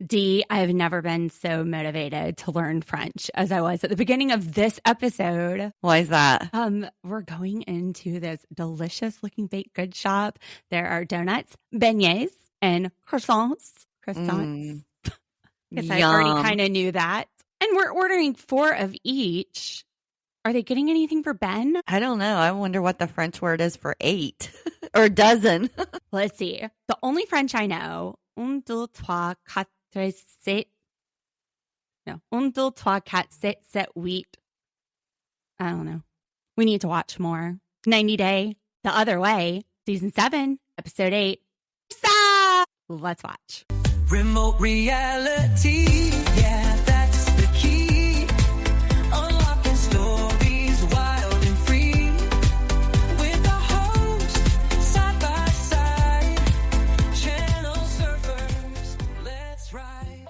Dee, I have never been so motivated to learn French as I was at the beginning of this episode. Why is that? We're going into this delicious looking baked goods shop. There are donuts, beignets, and croissants. Because I already kind of knew that. And we're ordering 4 of each. Are they getting anything for Ben? I don't know. I wonder what the French word is for 8 or dozen. Let's see. The only French I know, 1, 2, 3, 4, 7. No, 1, 2, 3, 4, 7, 8. I don't know. We need to watch more. 90 Day, The Other Way, Season 7, Episode 8. Let's watch. Remote reality, yeah, that's the key. Unlocking stories wild and free. With the host, side by side. Channel surfers, let's ride.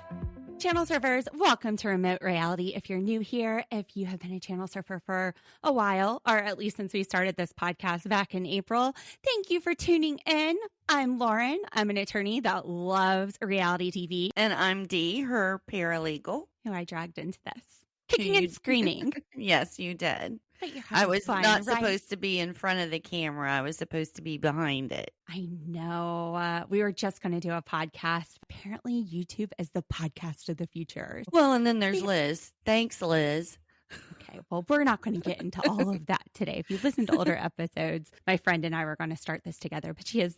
Channel surfers, welcome to Remote Reality. If you're new here, if you have been a channel surfer for a while, or at least since we started this podcast back in April, thank you for tuning in. I'm Lauren. I'm an attorney that loves reality TV. And I'm Dee, her paralegal. Who I dragged into this. Kicking and screaming. Yes, you did. I was supposed to be in front of the camera. I was supposed to be behind it. I know. We were just going to do a podcast. Apparently, YouTube is the podcast of the future. Well, and then there's Liz. Thanks, Liz. Okay, well, we're not going to get into all of that today. If you listen to older episodes, my friend and I were going to start this together, but she's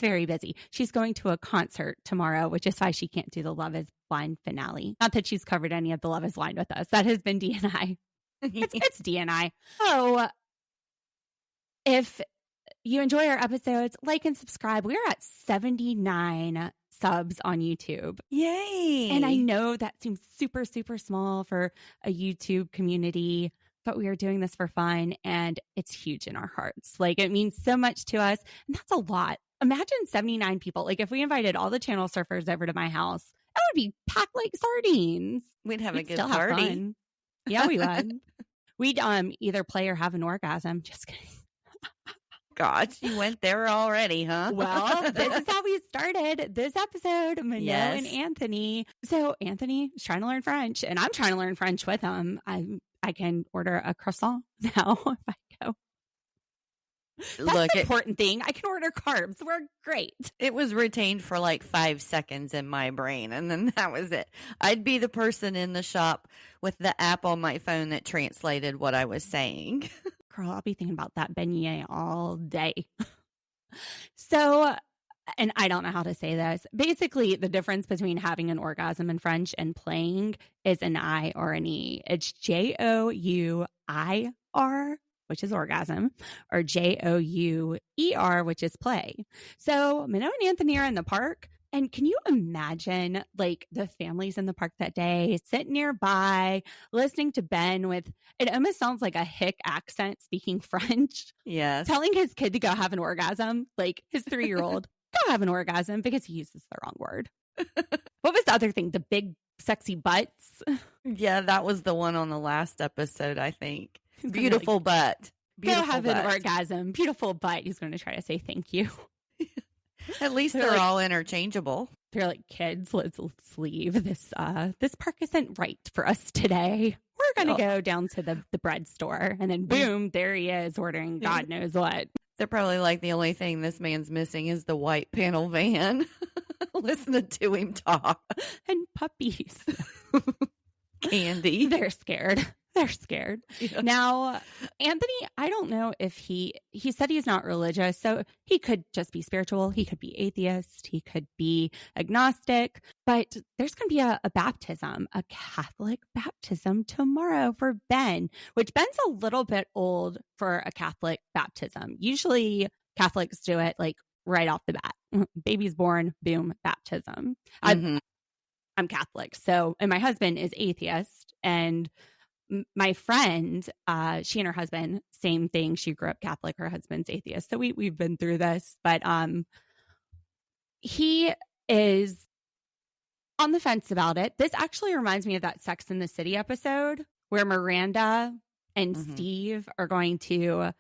very busy. She's going to a concert tomorrow, which is why she can't do the Love is Blind finale. Not that she's covered any of the Love is Blind with us. That has been D and I. It's D and I. So if you enjoy our episodes, like and subscribe. We're at 79 subs on YouTube. Yay. And I know that seems super, super small for a YouTube community, but we are doing this for fun and it's huge in our hearts. Like it means so much to us. And that's a lot. Imagine 79 people. Like if we invited all the channel surfers over to my house, that would be packed like sardines. We'd have a good still party. Have fun. Yeah, we would. We'd either play or have an orgasm. Just kidding. Gosh, you went there already, huh? Well, this is how we started this episode, Manon and Anthony. So Anthony is trying to learn French, and I'm trying to learn French with him. I can order a croissant now if I go. That's the important thing. I can order carbs. We're great. It was retained for like 5 seconds in my brain, and then that was it. I'd be the person in the shop with the app on my phone that translated what I was saying. Girl, I'll be thinking about that beignet all day. So, and I don't know how to say this. Basically, the difference between having an orgasm in French and playing is an I or an E. It's Jouir, which is orgasm, or Jouer, which is play. So Manon and Anthony are in the park. And can you imagine like the families in the park that day sitting nearby, listening to Ben with, it almost sounds like a hick accent speaking French. Yes. Telling his kid to go have an orgasm, like his 3-year-old, go have an orgasm because he uses the wrong word. What was the other thing? The big sexy butts? Yeah, that was the one on the last episode, I think. Beautiful butt. Beautiful go have butt. An orgasm. Beautiful butt. He's going to try to say thank you. At least they're like, all interchangeable. They're like, kids, let's leave. This park isn't right for us today. We're going to go down to the bread store. And then boom, there he is ordering God knows what. They're probably like, the only thing this man's missing is the white panel van. Listening to him talk. And puppies. Candy. They're scared. They're scared. Yeah. Now, Anthony, I don't know if he said he's not religious, so he could just be spiritual. He could be atheist. He could be agnostic. But there's going to be a baptism, a Catholic baptism tomorrow for Ben, which Ben's a little bit old for a Catholic baptism. Usually Catholics do it like right off the bat. Baby's born, boom, baptism. Mm-hmm. I'm Catholic, so, and my husband is atheist, and my friend, she and her husband, same thing. She grew up Catholic. Her husband's atheist. So we've been through this, but he is on the fence about it. This actually reminds me of that Sex and the City episode where Miranda and Steve are going to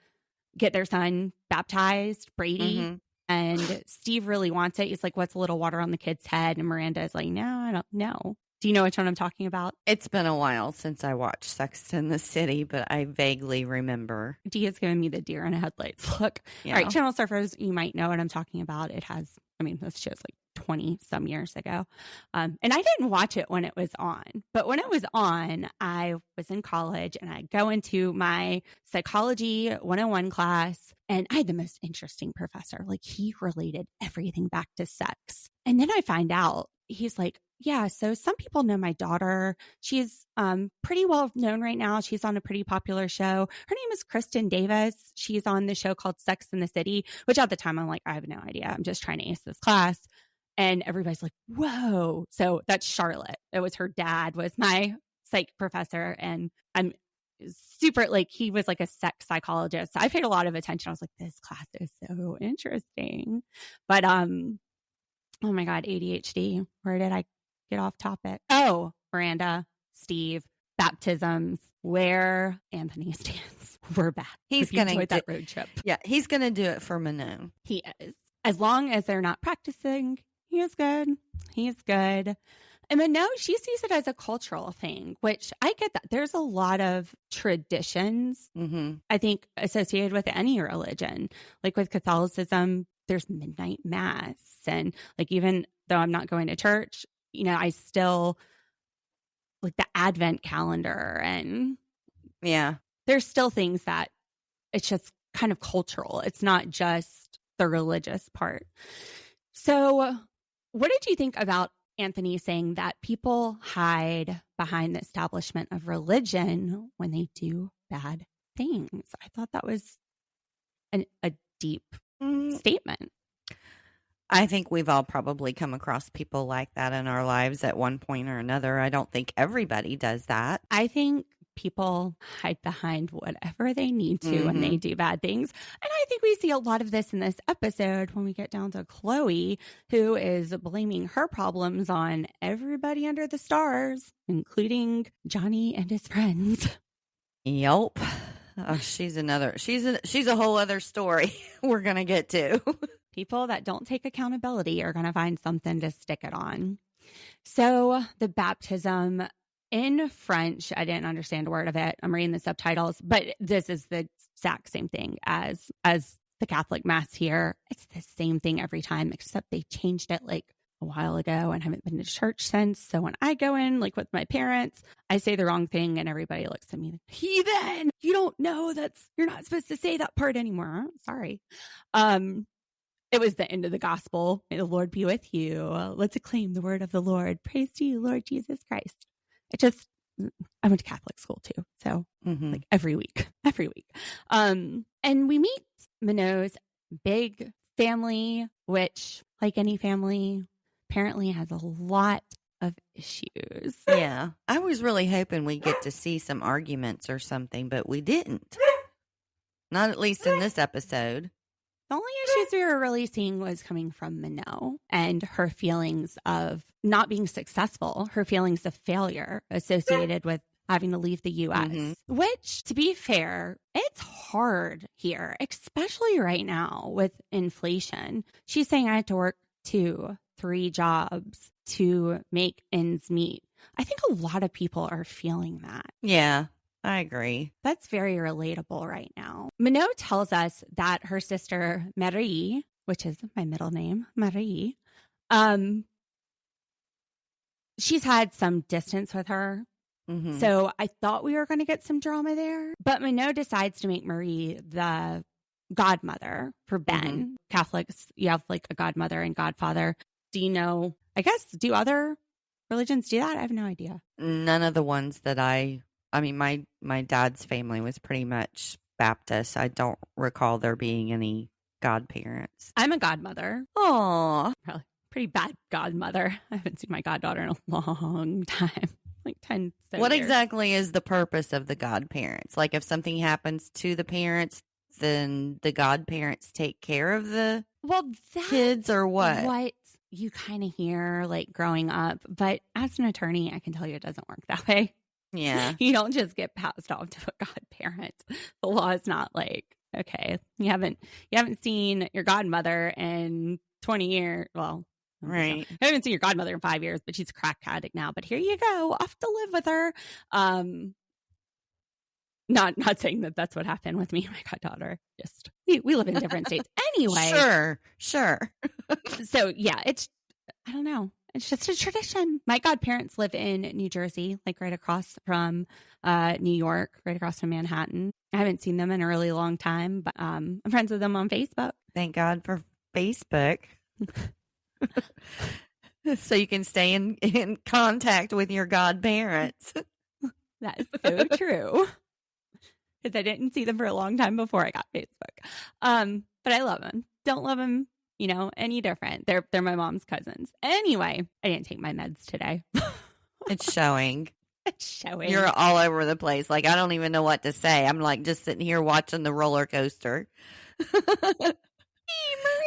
get their son baptized, Brady. And Steve really wants it. He's like, what's a little water on the kid's head? And Miranda is like, no, I don't know. Do you know which one I'm talking about? It's been a while since I watched Sex in the City, but I vaguely remember. Dee has given me the deer in the headlights look. Yeah. All right, Channel Surfers, you might know what I'm talking about. It has, I mean, this show's like 20 some years ago. And I didn't watch it when it was on. But when it was on, I was in college and I go into my psychology 101 class. And I had the most interesting professor. Like, he related everything back to sex. And then I find out, he's like, yeah, so some people know my daughter. She's pretty well known right now. She's on a pretty popular show. Her name is Kristen Davis. She's on the show called Sex in the City, which at the time I'm like, I have no idea. I'm just trying to ace this class. And everybody's like, whoa. So that's Charlotte. It was her dad was my psych professor. And I'm super, like, he was like a sex psychologist. So I paid a lot of attention. I was like, this class is so interesting. But, oh my God, ADHD. Where did I get off topic? Oh, Miranda, Steve, baptisms, where Anthony stands. We're back. He's going to enjoy that road trip. Yeah, he's going to do it for Manon. He is. As long as they're not practicing, he is good. He is good. And Manon, she sees it as a cultural thing, which I get that. There's a lot of traditions, I think, associated with any religion. Like with Catholicism, there's midnight mass. And like, even though I'm not going to church, you know, I still like the Advent calendar. And yeah, there's still things that it's just kind of cultural. It's not just the religious part. So what did you think about Anthony saying that people hide behind the establishment of religion when they do bad things? I thought that was a deep statement. I think we've all probably come across people like that in our lives at one point or another. I don't think everybody does that. I think people hide behind whatever they need to when they do bad things. And I think we see a lot of this in this episode when we get down to Chloe, who is blaming her problems on everybody under the stars, including Johnny and his friends. Yelp. Oh, she's a whole other story we're going to get to. People that don't take accountability are going to find something to stick it on. So the baptism in French, I didn't understand a word of it. I'm reading the subtitles, but this is the exact same thing as the Catholic Mass here. It's the same thing every time, except they changed it like a while ago and haven't been to church since. So when I go in, like with my parents, I say the wrong thing and everybody looks at me like, heathen, you don't know you're not supposed to say that part anymore. Sorry. It was the end of the gospel. May the Lord be with you. Let's acclaim the word of the Lord. Praise to you, Lord Jesus Christ. I went to Catholic school too. So like every week. And we meet Manon's big family, which like any family apparently has a lot of issues. Yeah. I was really hoping we get to see some arguments or something, but we didn't. Not at least in this episode. The only issues we were really seeing was coming from Manon and her feelings of not being successful, her feelings of failure associated with having to leave the U.S., which, to be fair, it's hard here, especially right now with inflation. She's saying I had to work 2-3 jobs to make ends meet. I think a lot of people are feeling that. Yeah. I agree. That's very relatable right now. Manon tells us that her sister, Marie, which is my middle name, Marie, she's had some distance with her. So I thought we were going to get some drama there. But Manon decides to make Marie the godmother for Ben. Catholics, you have like a godmother and godfather. Do you know, I guess, do other religions do that? I have no idea. None of the ones that I mean, my dad's family was pretty much Baptist. I don't recall there being any godparents. I'm a godmother. Aw. Probably pretty bad godmother. I haven't seen my goddaughter in a long time. Like 10 What years. exactly is the purpose of the godparents? Like if something happens to the parents, then the godparents take care of the kids or what? What you kind of hear like growing up. But as an attorney, I can tell you it doesn't work that way. Yeah. You don't just get passed off to a godparent. The law is not like okay, you haven't seen your godmother in 20 years. Well, Right. I haven't seen your godmother in 5 years, but she's a crack addict now. But here you go, off to live with her. Not saying that that's what happened with me and my goddaughter. Just we live in different states anyway. Sure. So yeah, I don't know. It's just a tradition. My godparents live in New Jersey, like right across from New York, right across from Manhattan. I haven't seen them in a really long time, but I'm friends with them on Facebook. Thank God for Facebook. So you can stay in contact with your godparents. That is so true. Because I didn't see them for a long time before I got Facebook. But I love them. Don't love them, any different. They're my mom's cousins. Anyway, I didn't take my meds today. It's showing. It's showing. You're all over the place. Like, I don't even know what to say. I'm like just sitting here watching the roller coaster.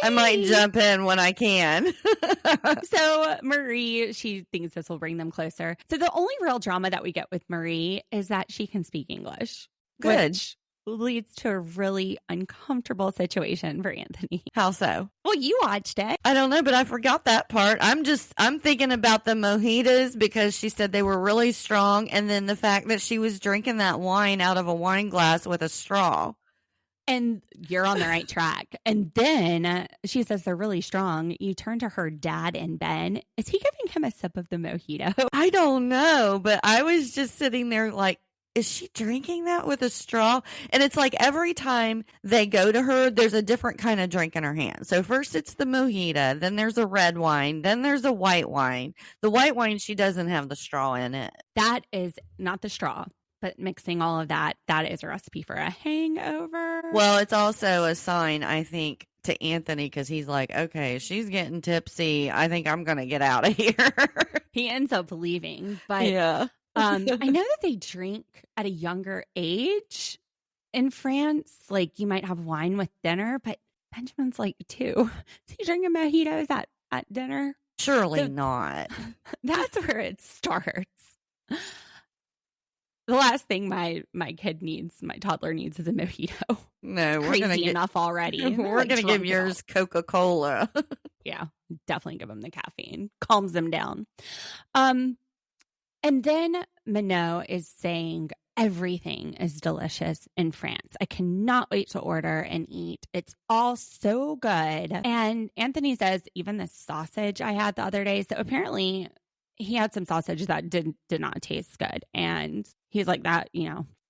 I might jump in when I can. So Marie, she thinks this will bring them closer. So the only real drama that we get with Marie is that she can speak English. Good. Which leads to a really uncomfortable situation for Anthony. How so? Well, you watched it. I don't know, but I forgot that part. I'm thinking about the mojitos because she said they were really strong. And then the fact that she was drinking that wine out of a wine glass with a straw. And you're on the right track. And then she says they're really strong. You turn to her dad and Ben. Is he giving him a sip of the mojito? I don't know, but I was just sitting there like, is she drinking that with a straw? And it's like every time they go to her, there's a different kind of drink in her hand. So first it's the mojito, then there's a red wine, then there's a white wine. The white wine, she doesn't have the straw in it. That is not the straw. But mixing all of that is a recipe for a hangover. Well, it's also a sign, I think, to Anthony because he's like, okay, she's getting tipsy. I think I'm going to get out of here. He ends up leaving. But yeah. I know that they drink at a younger age in France. Like you might have wine with dinner, but Benjamin's like 2. Is he drinking mojitos at dinner? Surely not. That's where it starts. The last thing my kid needs, my toddler needs, is a mojito. No, we're Crazy enough already. We're going to give yours Coca-Cola. Yeah, definitely give him the caffeine. Calms them down. And then Manon is saying everything is delicious in France. I cannot wait to order and eat. It's all so good. And Anthony says, even the sausage I had the other day. So apparently he had some sausage that did not taste good. And he's like, that,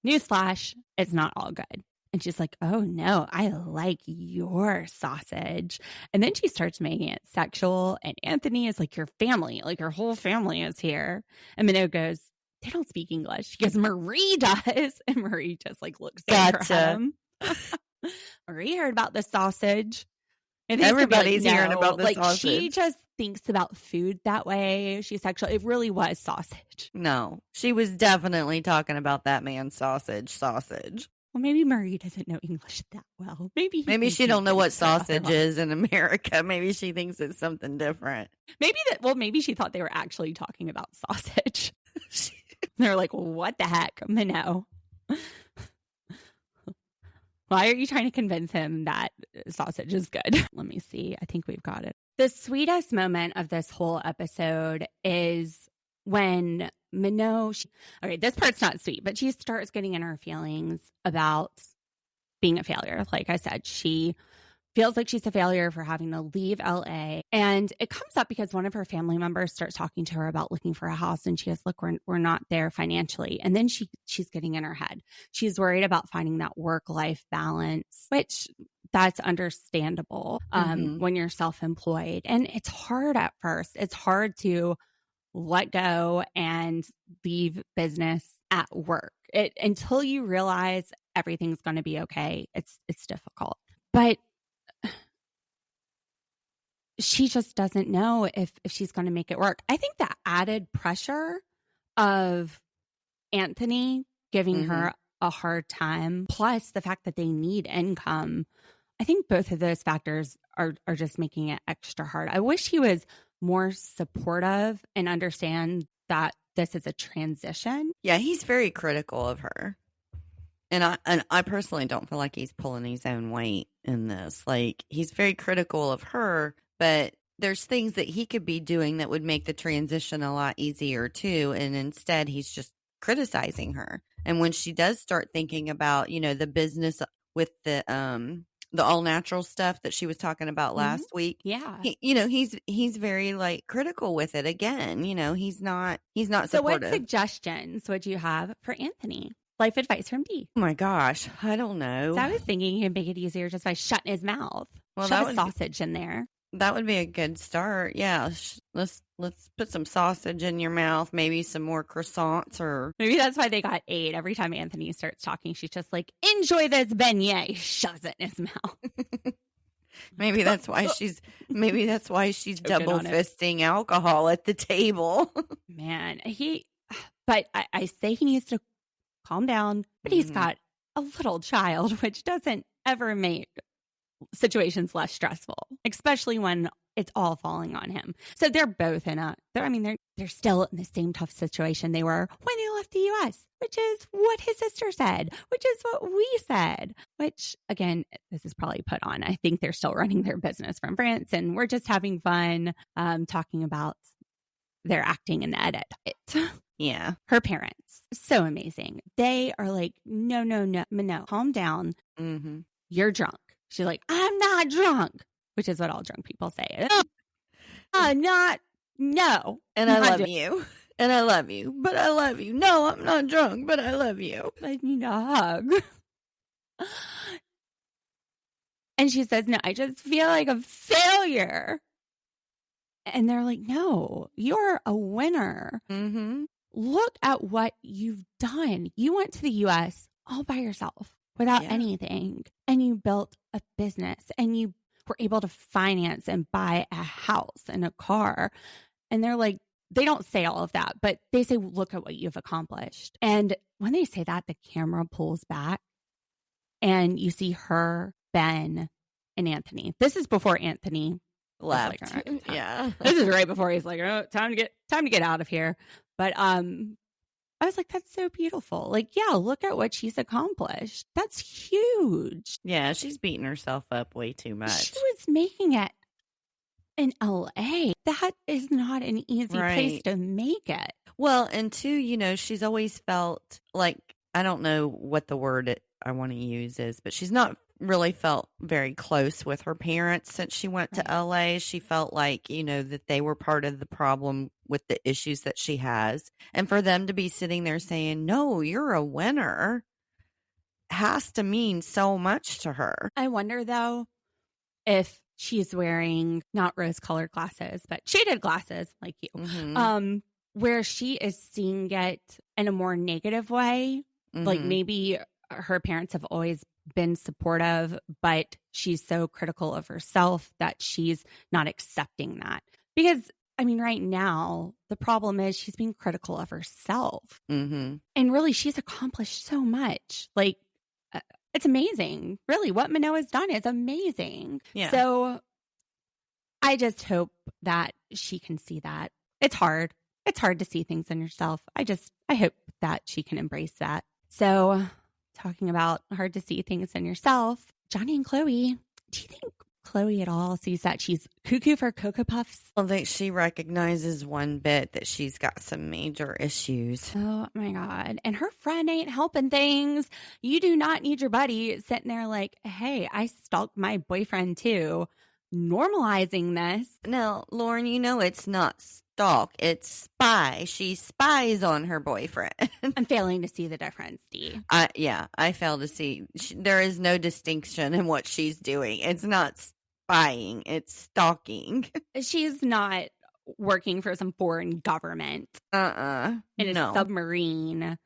newsflash, it's not all good. And she's like, oh no, I like your sausage. And then she starts making it sexual. And Anthony is like, your family, like your whole family is here. And Manon goes, they don't speak English. She goes, Marie does. And Marie just like looks over at him. Marie heard about the sausage. Everybody's hearing about the sausage. She just thinks about food that way. She's sexual. It really was sausage. No, she was definitely talking about that man's sausage. Well, maybe Marie doesn't know English that well. Maybe she don't know what sausage is in America. Maybe she thinks it's something different. Maybe she thought they were actually talking about sausage. They're like, what the heck? Manon. Why are you trying to convince him that sausage is good? Let me see. I think we've got it. The sweetest moment of this whole episode is when Manon, okay, this part's not sweet, but she starts getting in her feelings about being a failure. Like I said, she feels like she's a failure for having to leave LA. And it comes up because one of her family members starts talking to her about looking for a house. And she goes, look, we're not there financially. And then she's getting in her head. She's worried about finding that work-life balance, which that's understandable when you're self-employed. And it's hard at first. It's hard to let go and leave business at work. Until you realize everything's going to be okay, it's difficult. But she just doesn't know if she's going to make it work. I think the added pressure of Anthony giving her a hard time, plus the fact that they need income, I think both of those factors are just making it extra hard. I wish he was more supportive and understand that this is a transition. Yeah, he's very critical of her. And I personally don't feel like he's pulling his own weight in this. Like, he's very critical of her, but there's things that he could be doing that would make the transition a lot easier too. And instead, he's just criticizing her. And when she does start thinking about, you know, the business with the all natural stuff that she was talking about last week, Yeah. he's very like critical with it again. You know, he's not So supportive. what suggestions would you have for Anthony? Life advice from D. Oh my gosh, I don't know. So I was thinking he could make it easier just by shutting his mouth. Well, Shove that a would sausage in there. That would be a good start. Yeah, let's put some sausage in your mouth, maybe some more croissants or Maybe that's why they got 8. Every time Anthony starts talking, she's just like, enjoy this beignet. Shoves it in his mouth. maybe that's why she's double on it. fisting alcohol at the table. Man, but I say he needs to calm down, but he's got a little child, which doesn't ever make situations less stressful, especially when it's all falling on him. So they're both they're still in the same tough situation they were when they left the U.S., which is what his sister said, which is what we said, which again, this is probably put on. I think they're still running their business from France and we're just having fun talking about their acting in the edit. Yeah. Her parents, so amazing. They are like, no, calm down. Mm-hmm. You're drunk. She's like, I'm not drunk, which is what all drunk people say. No. And I love you. And I love you. But I love you. No, I'm not drunk, but I love you. I need a hug. And she says, no, I just feel like a failure. And they're like, no, you're a winner. Mm-hmm. Look at what you've done. You went to the U.S. all by yourself without anything. And you built a business and you were able to finance and buy a house and a car. And they're like, they don't say all of that, but they say, look at what you've accomplished. And when they say that, the camera pulls back and you see her, Ben, and Anthony. This is before Anthony Left. like, all right, Yeah. This is right before he's like, oh, time to get out of here. But I was like, that's so beautiful. Like, yeah, look at what she's accomplished. That's huge. Yeah, she's beating herself up way too much. She was making it in LA. That is not an easy place to make it. Well, and two, she's always felt like, I don't know what the word I want to use is, but she's not really felt very close with her parents since she went to LA. She felt like, that they were part of the problem with the issues that she has. And for them to be sitting there saying, no, you're a winner, has to mean so much to her. I wonder, though, if she's wearing not rose-colored glasses, but shaded glasses like you, where she is seeing it in a more negative way. Like maybe her parents have always been supportive, but she's so critical of herself that she's not accepting that. Because, right now, the problem is she's being critical of herself. And really, she's accomplished so much. Like, it's amazing. Really, what Manon has done is amazing. Yeah. So I just hope that she can see that. It's hard. It's hard to see things in yourself. I hope that she can embrace that. So talking about hard to see things in yourself, Johnny and Chloe, do you think Chloe at all sees that she's cuckoo for Cocoa Puffs? I think she recognizes one bit that she's got some major issues. Oh my God. And her friend ain't helping things. You do not need your buddy sitting there like, hey, I stalked my boyfriend too. Normalizing this. Now, Lauren, it's not stalk, it's spy. She spies on her boyfriend. I'm failing to see the difference, Dee. I fail to see. There is no distinction in what she's doing. It's not spying, it's stalking. She's not working for some foreign government. In a submarine.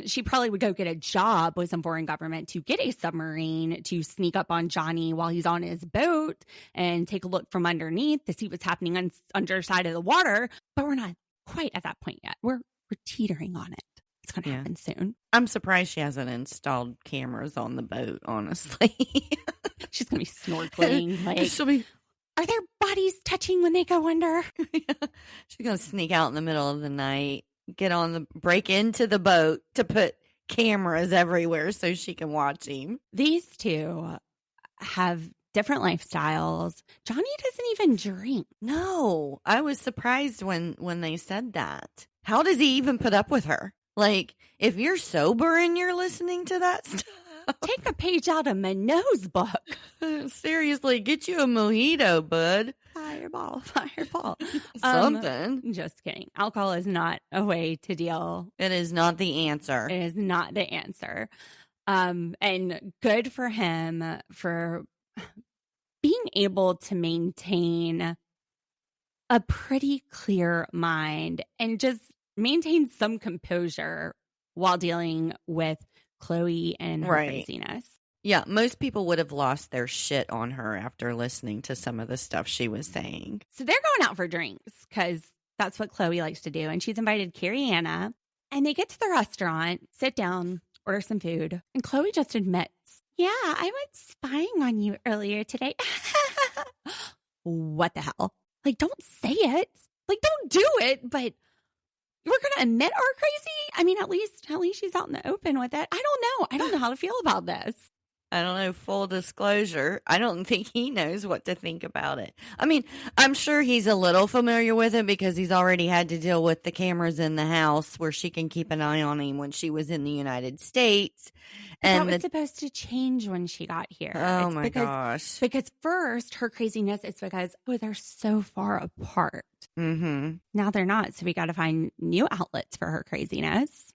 She probably would go get a job with some foreign government to get a submarine to sneak up on Johnny while he's on his boat and take a look from underneath to see what's happening on underside of the water. But we're not quite at that point yet. We're teetering on it. It's going to happen soon. I'm surprised she hasn't installed cameras on the boat, honestly. She's going to be snorkeling. Like, are their bodies touching when they go under? She's going to sneak out in the middle of the night. Break into the boat to put cameras everywhere so she can watch him. These two have different lifestyles. Johnny doesn't even drink. No, I was surprised when they said that. How does he even put up with her? Like, if you're sober and you're listening to that stuff. Take a page out of Manon's book. Seriously, get you a mojito, bud. Fireball. Something. Just kidding. Alcohol is not a way to deal. It is not the answer. It is not the answer. And good for him for being able to maintain a pretty clear mind and just maintain some composure while dealing with Chloe and her craziness. Yeah, most people would have lost their shit on her after listening to some of the stuff she was saying. So they're going out for drinks because that's what Chloe likes to do. And she's invited Carrie Anna. And they get to the restaurant, sit down, order some food. And Chloe just admits, yeah, I went spying on you earlier today. What the hell? Like, don't say it. Like, don't do it. But we're going to admit our crazy? I mean, at least she's out in the open with it. I don't know. I don't know how to feel about this. I don't know. Full disclosure, I don't think he knows what to think about it. I mean, I'm sure he's a little familiar with it because he's already had to deal with the cameras in the house where she can keep an eye on him when she was in the United States. And that was supposed to change when she got here. Oh, my gosh. Because first, her craziness is because they're so far apart. Mm-hmm. Now they're not. So we got to find new outlets for her craziness.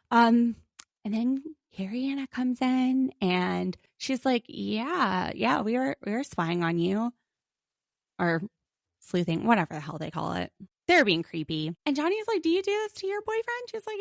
And then Carrie Anna comes in and she's like, yeah, we were spying on you, or sleuthing, whatever the hell they call it. They're being creepy. And Johnny's like, do you do this to your boyfriend? She's like,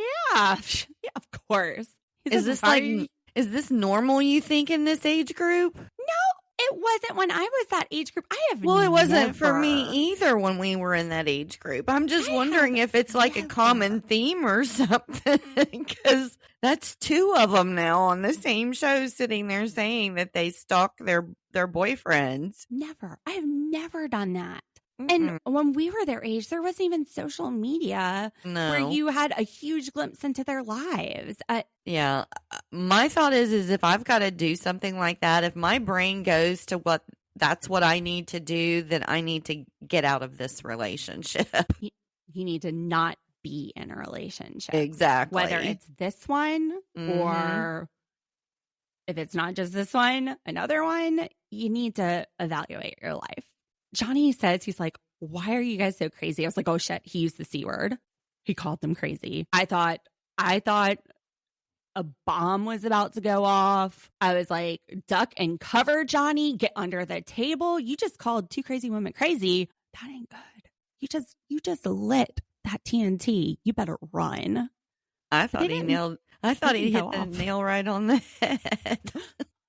yeah, of course. Is this normal, you think, in this age group? No, it wasn't when I was that age group. Well, it wasn't for me either when we were in that age group. I'm just wondering if it's like a common theme or something, because that's two of them now on the same show sitting there saying that they stalk their boyfriends. Never. I have never done that. Mm-mm. And when we were their age, there wasn't even social media where you had a huge glimpse into their lives. Yeah. My thought is if I've got to do something like that, if my brain goes to that's what I need to do, then I need to get out of this relationship. You need to not be in a relationship. Exactly. Whether it's this one or if it's not just this one, another one, you need to evaluate your life. Johnny says, he's like, why are you guys so crazy? I was like, oh shit, he used the C word. He called them crazy. I thought a bomb was about to go off. I was like, duck and cover, Johnny. Get under the table. You just called two crazy women crazy. That ain't good. You just lit that TNT. You better run. I thought he hit the nail right on the head.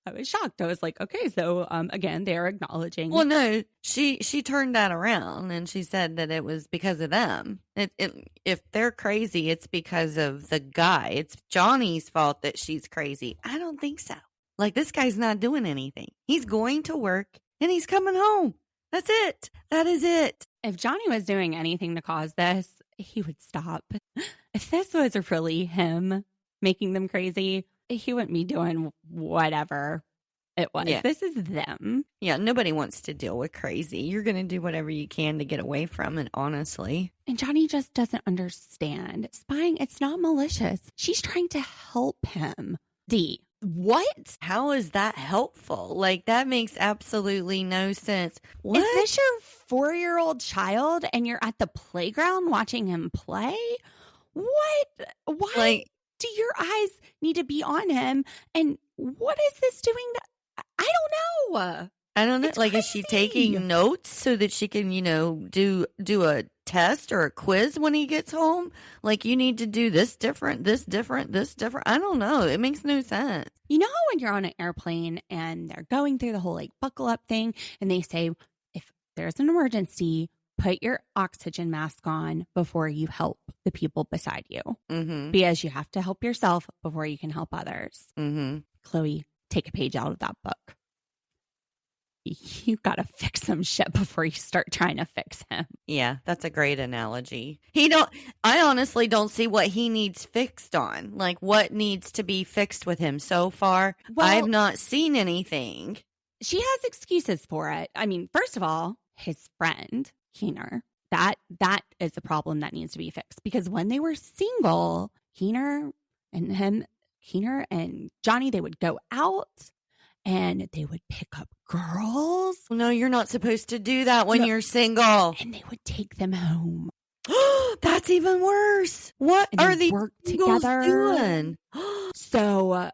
I was shocked. I was like, okay, so again, they're acknowledging. Well, no, she turned that around and she said that it was because of them. If they're crazy, it's because of the guy. It's Johnny's fault that she's crazy. I don't think so. Like, this guy's not doing anything. He's going to work and he's coming home. That's it. That is it. If Johnny was doing anything to cause this, he would stop. If this was really him making them crazy, he wouldn't be doing whatever it was. Yeah. This is them. Yeah, nobody wants to deal with crazy. You're going to do whatever you can to get away from it, honestly. And Johnny just doesn't understand. Spying, it's not malicious. She's trying to help him. What? How is that helpful? Like, that makes absolutely no sense. What? Is this your 4-year-old child and you're at the playground watching him play? What? Why? Like, do your eyes need to be on him? And what is this doing? I don't know. I don't know. It's like, crazy. Is she taking notes so that she can, do a test or a quiz when he gets home? Like, you need to do this different, this different, this different. I don't know. It makes no sense. You know how when you're on an airplane and they're going through the whole like buckle up thing and they say, if there's an emergency, put your oxygen mask on before you help the people beside you. Mm-hmm. Because you have to help yourself before you can help others. Mm-hmm. Chloe, take a page out of that book. you got to fix some shit before you start trying to fix him. Yeah, that's a great analogy. I honestly don't see what he needs fixed on. Like, what needs to be fixed with him so far? Well, I've not seen anything. She has excuses for it. I mean, first of all, his friend, Keener, that is the problem that needs to be fixed. Because when they were single, Keener and Johnny, they would go out and they would pick up girls. No, you're not supposed to do that when you're single. And they would take them home. That's even worse. What And are they these work singles together. doing? So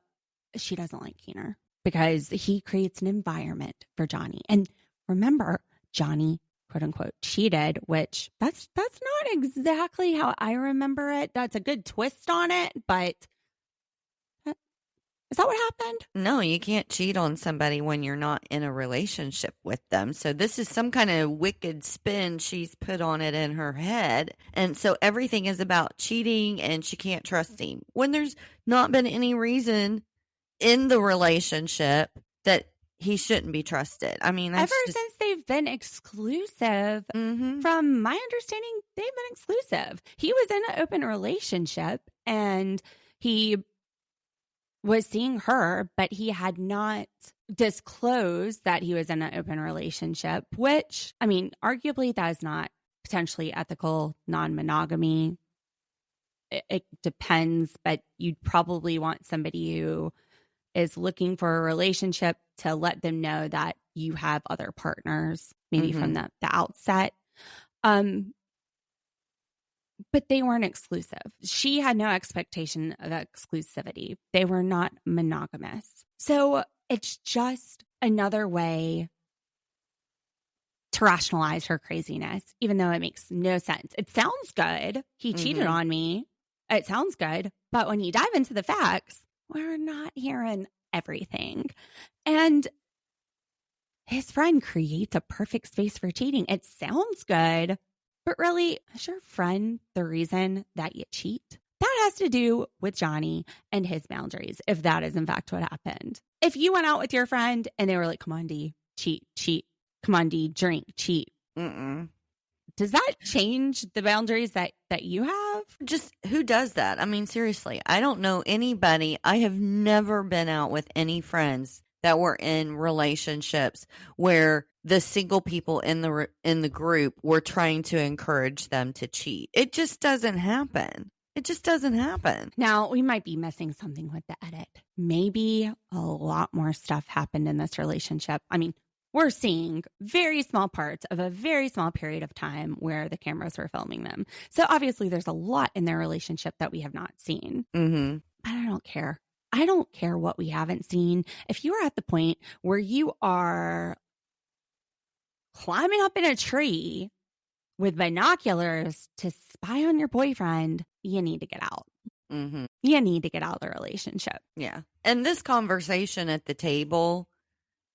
she doesn't like Keener because he creates an environment for Johnny. And remember, Johnny, quote unquote, cheated, which that's not exactly how I remember it. That's a good twist on it, but is that what happened? No, you can't cheat on somebody when you're not in a relationship with them. So this is some kind of wicked spin she's put on it in her head. And so everything is about cheating and she can't trust him when there's not been any reason in the relationship that he shouldn't be trusted. I mean, ever since they've been exclusive, from my understanding, they've been exclusive. He was in an open relationship and he was seeing her, but he had not disclosed that he was in an open relationship, which, I mean, arguably that is not potentially ethical non-monogamy. It depends, but you'd probably want somebody who is looking for a relationship to let them know that you have other partners, maybe from the outset. But they weren't exclusive. She had no expectation of exclusivity. They were not monogamous. So it's just another way to rationalize her craziness, even though it makes no sense. It sounds good. He cheated on me. It sounds good. But when you dive into the facts, we're not hearing everything. And his friend creates a perfect space for cheating. It sounds good. But really, is your friend the reason that you cheat? That has to do with Johnny and his boundaries, if that is in fact what happened. If you went out with your friend and they were like, come on, D, cheat. Come on, D, drink, cheat. Does that change the boundaries that you have? Just who does that? I mean, seriously, I don't know anybody. I have never been out with any friends that were in relationships where the single people in the group were trying to encourage them to cheat. It just doesn't happen. It just doesn't happen. Now, we might be missing something with the edit. Maybe a lot more stuff happened in this relationship. I mean, we're seeing very small parts of a very small period of time where the cameras were filming them. So obviously there's a lot in their relationship that we have not seen. But I don't care. I don't care what we haven't seen. If you are at the point where you are climbing up in a tree with binoculars to spy on your boyfriend, you need to get out. You need to get out of the relationship. Yeah. And this conversation at the table,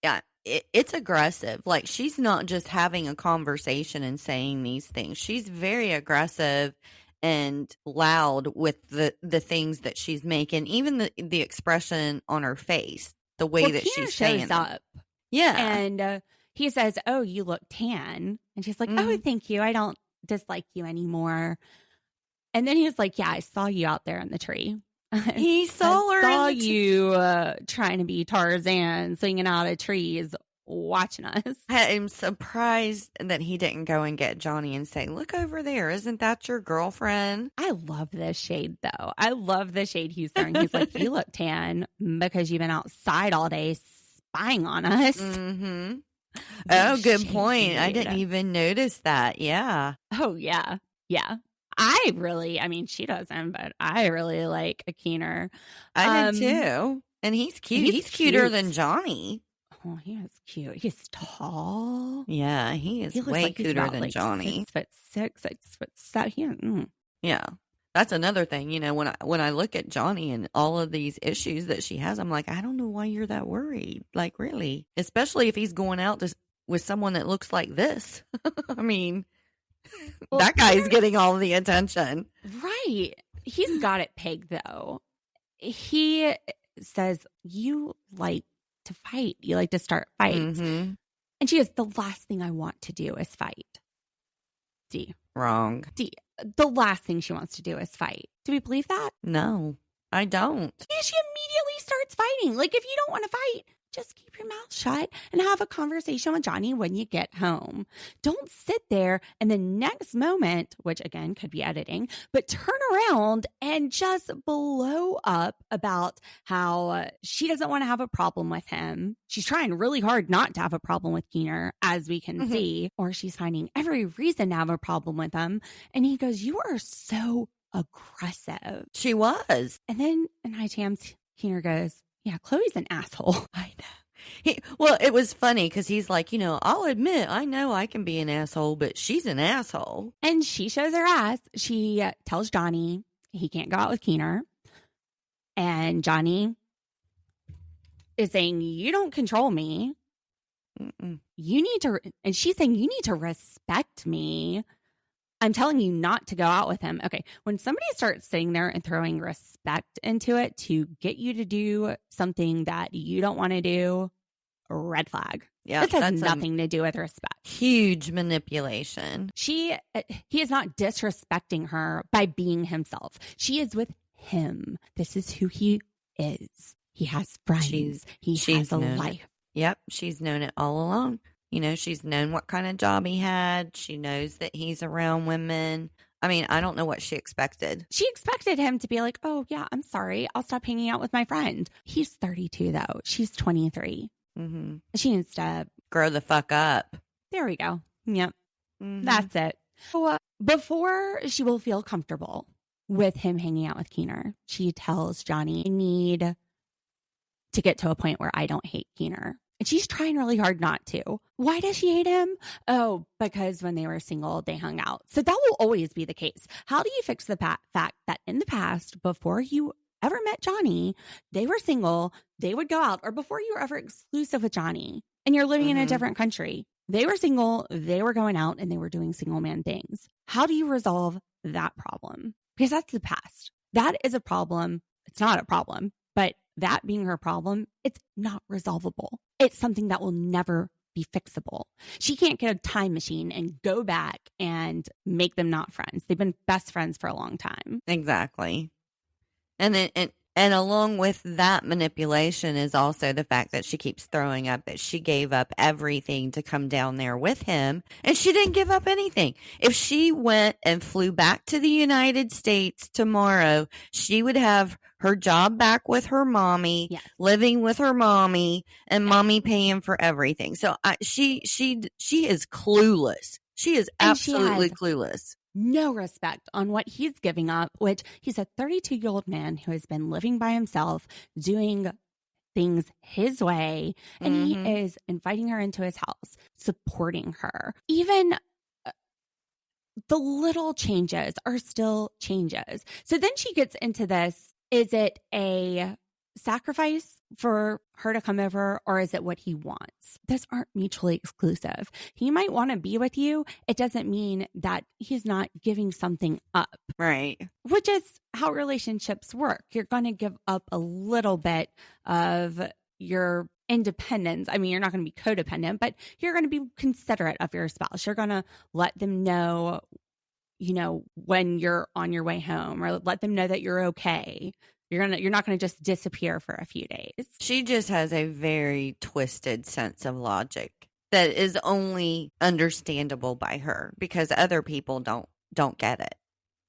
yeah, it's aggressive. Like, she's not just having a conversation and saying these things. She's very aggressive and loud with the things that she's making, even the expression on her face, the way that she's saying up. Yeah. And he says, oh, you look tan. And she's like, oh, thank you. I don't dislike you anymore. And then he's like, yeah, I saw you out there in the tree. He saw her. Saw you trying to be Tarzan, swinging out of trees, watching us. I'm surprised that he didn't go and get Johnny and say, look over there. Isn't that your girlfriend? I love this shade, though. I love the shade he's throwing. He's like, you look tan because you've been outside all day spying on us. Oh, good point. I didn't even notice that. Yeah. Oh, yeah. Yeah. I mean, she doesn't, but I really like a Keener. I did too. And he's cute. He's cuter than Johnny. Oh, he is cute. He's tall. Yeah, he is way cuter than Johnny. 6'6", 6'7". Yeah. That's another thing. You know, when I look at Johnny and all of these issues that she has, I'm like, I don't know why you're that worried. Like, really? Especially if he's going out with someone that looks like this. I mean, well, that guy's getting all the attention. Right. He's got it pegged, though. He says, you like to fight. You like to start fights. And she goes, the last thing I want to do is fight. D. Wrong. D. The last thing she wants to do is fight. Do we believe that? No, I don't. Yeah, she immediately starts fighting. Like, if you don't want to fight, just keep your mouth shut and have a conversation with Johnny when you get home. Don't sit there and the next moment, which again could be editing, but turn around and just blow up about how she doesn't want to have a problem with him. She's trying really hard not to have a problem with Keener, as we can see, or she's finding every reason to have a problem with him. And he goes, you are so aggressive. She was. And then in high times, Keener goes, yeah, Chloe's an asshole. I know. Well, it was funny because he's like, I'll admit, I know I can be an asshole, but she's an asshole. And she shows her ass. She tells Johnny he can't go out with Keener. And Johnny is saying, you don't control me. You need to, and she's saying, you need to respect me. I'm telling you not to go out with him. Okay. When somebody starts sitting there and throwing respect into it to get you to do something that you don't want to do, red flag. Yeah. This has nothing to do with respect. Huge manipulation. He is not disrespecting her by being himself. She is with him. This is who he is. He has friends. He has a life. Yep. She's known it all along. She's known what kind of job he had. She knows that he's around women. I mean, I don't know what she expected. She expected him to be like, oh, yeah, I'm sorry. I'll stop hanging out with my friend. He's 32, though. She's 23. Mm-hmm. She needs to grow the fuck up. There we go. Yep. Mm-hmm. That's it. So, before she will feel comfortable with him hanging out with Keener, she tells Johnny, I need to get to a point where I don't hate Keener. And she's trying really hard not to. Why does she hate him? Oh, because when they were single, they hung out. So that will always be the case. How do you fix the fact that in the past, before you ever met Johnny, they were single, they would go out, or before you were ever exclusive with Johnny and you're living in a different country, they were single, they were going out, and they were doing single man things. How do you resolve that problem? Because that's the past. That is a problem. It's not a problem, but that being her problem, it's not resolvable. It's something that will never be fixable. She can't get a time machine and go back and make them not friends. They've been best friends for a long time. Exactly. And then, and along with that manipulation is also the fact that she keeps throwing up that she gave up everything to come down there with him, and she didn't give up anything. If she went and flew back to the United States tomorrow, she would have her job back with her mommy, living with her mommy, and mommy paying for everything. So she is clueless. She is absolutely clueless. No respect on what he's giving up, which he's a 32-year-old man who has been living by himself, doing things his way, and he is inviting her into his house, supporting her. Even the little changes are still changes. So then she gets into this. Is it a sacrifice for her to come over, or is it what he wants? Those aren't mutually exclusive. He might want to be with you. It doesn't mean that he's not giving something up. Right. Which is how relationships work. You're going to give up a little bit of your independence. I mean, you're not going to be codependent, but you're going to be considerate of your spouse. You're going to let them know, when you're on your way home, or let them know that you're okay. You're not going to just disappear for a few days. She just has a very twisted sense of logic that is only understandable by her, because other people don't get it.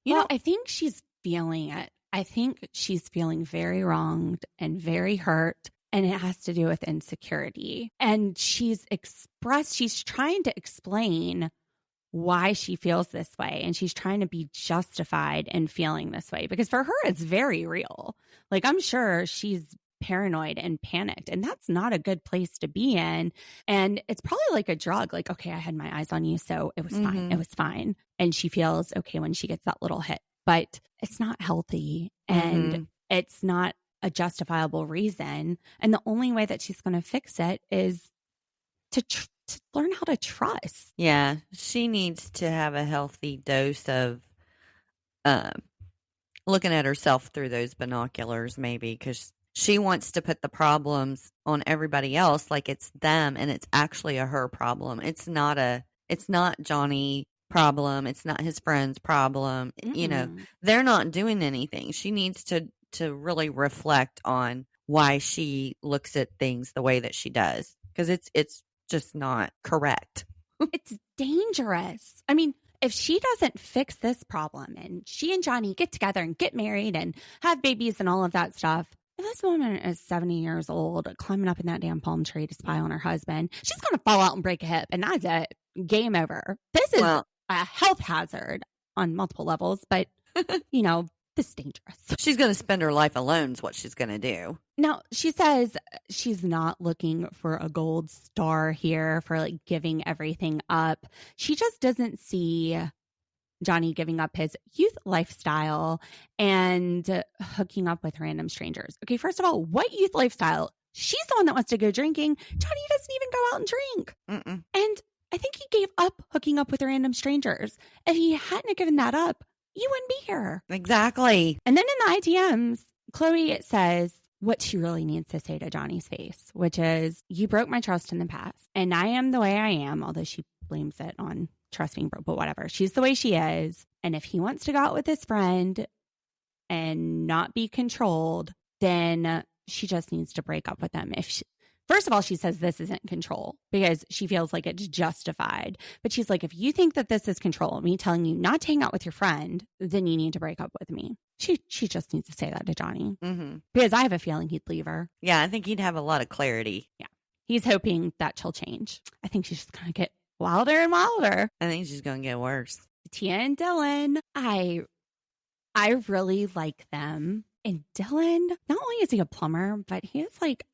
I think she's feeling it. I think she's feeling very wronged and very hurt, and it has to do with insecurity. And she's trying to explain why she feels this way, and she's trying to be justified in feeling this way, because for her it's very real. Like, I'm sure she's paranoid and panicked, and that's not a good place to be in. And it's probably like a drug. Like, okay, I had my eyes on you, so it was fine. It was fine. And she feels okay when she gets that little hit, but it's not healthy, and it's not a justifiable reason. And the only way that she's going to fix it is to learn how to trust. Yeah, she needs to have a healthy dose of looking at herself through those binoculars, maybe, because she wants to put the problems on everybody else like it's them, and it's actually a her problem. It's not Johnny problem. It's not his friend's problem. You know, they're not doing anything. She needs to really reflect on why she looks at things the way that she does, because it's just not correct. It's dangerous. I mean, if she doesn't fix this problem and she and Johnny get together and get married and have babies and all of that stuff, if this woman is 70 years old climbing up in that damn palm tree to spy on her husband, she's going to fall out and break a hip, and that's it. Game over. This is a health hazard on multiple levels, but, you know, this is dangerous. She's going to spend her life alone is what she's going to do. Now, she says she's not looking for a gold star here for like giving everything up. She just doesn't see Johnny giving up his youth lifestyle and hooking up with random strangers. Okay, first of all, what youth lifestyle? She's the one that wants to go drinking. Johnny doesn't even go out and drink. And I think he gave up hooking up with random strangers. If he hadn't given that up, you wouldn't be here. Exactly. And then in the ITMs, Chloe says what she really needs to say to Johnny's face, which is, you broke my trust in the past, and I am the way I am, although she blames it on trust being broke, but whatever. She's the way she is. And if he wants to go out with his friend and not be controlled, then she just needs to break up with him. First of all, she says this isn't control because she feels like it's justified. But she's like, if you think that this is control, me telling you not to hang out with your friend, then you need to break up with me. She just needs to say that to Johnny because I have a feeling he'd leave her. Yeah, I think he'd have a lot of clarity. Yeah. He's hoping that she'll change. I think she's just going to get wilder and wilder. I think she's going to get worse. Tia and Dylan, I really like them. And Dylan, not only is he a plumber, but he is like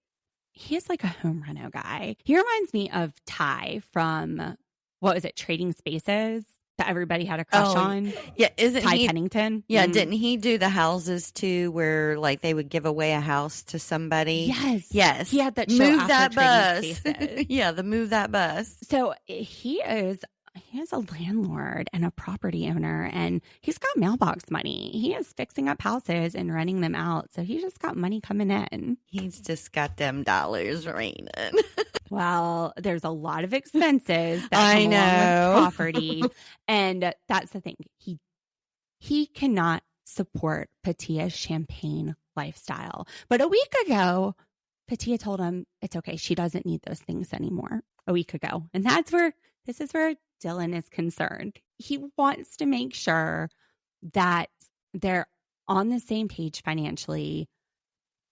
a home reno guy. He reminds me of Ty from, what was it, Trading Spaces that everybody had a crush on? Yeah, isn't Ty he? Pennington? Yeah, didn't he do the houses too, where like they would give away a house to somebody? Yes. He had that show Move after that Trading bus. Spaces. Yeah, the Move That Bus. So he is a landlord and a property owner, and he's got mailbox money. He is fixing up houses and renting them out. So he's just got money coming in. He's just got them dollars raining. Well, there's a lot of expenses that come along with property. And that's the thing. He cannot support Patia's champagne lifestyle. But a week ago, Patia told him it's okay. She doesn't need those things anymore. A week ago. And this is where Dylan is concerned. He wants to make sure that they're on the same page financially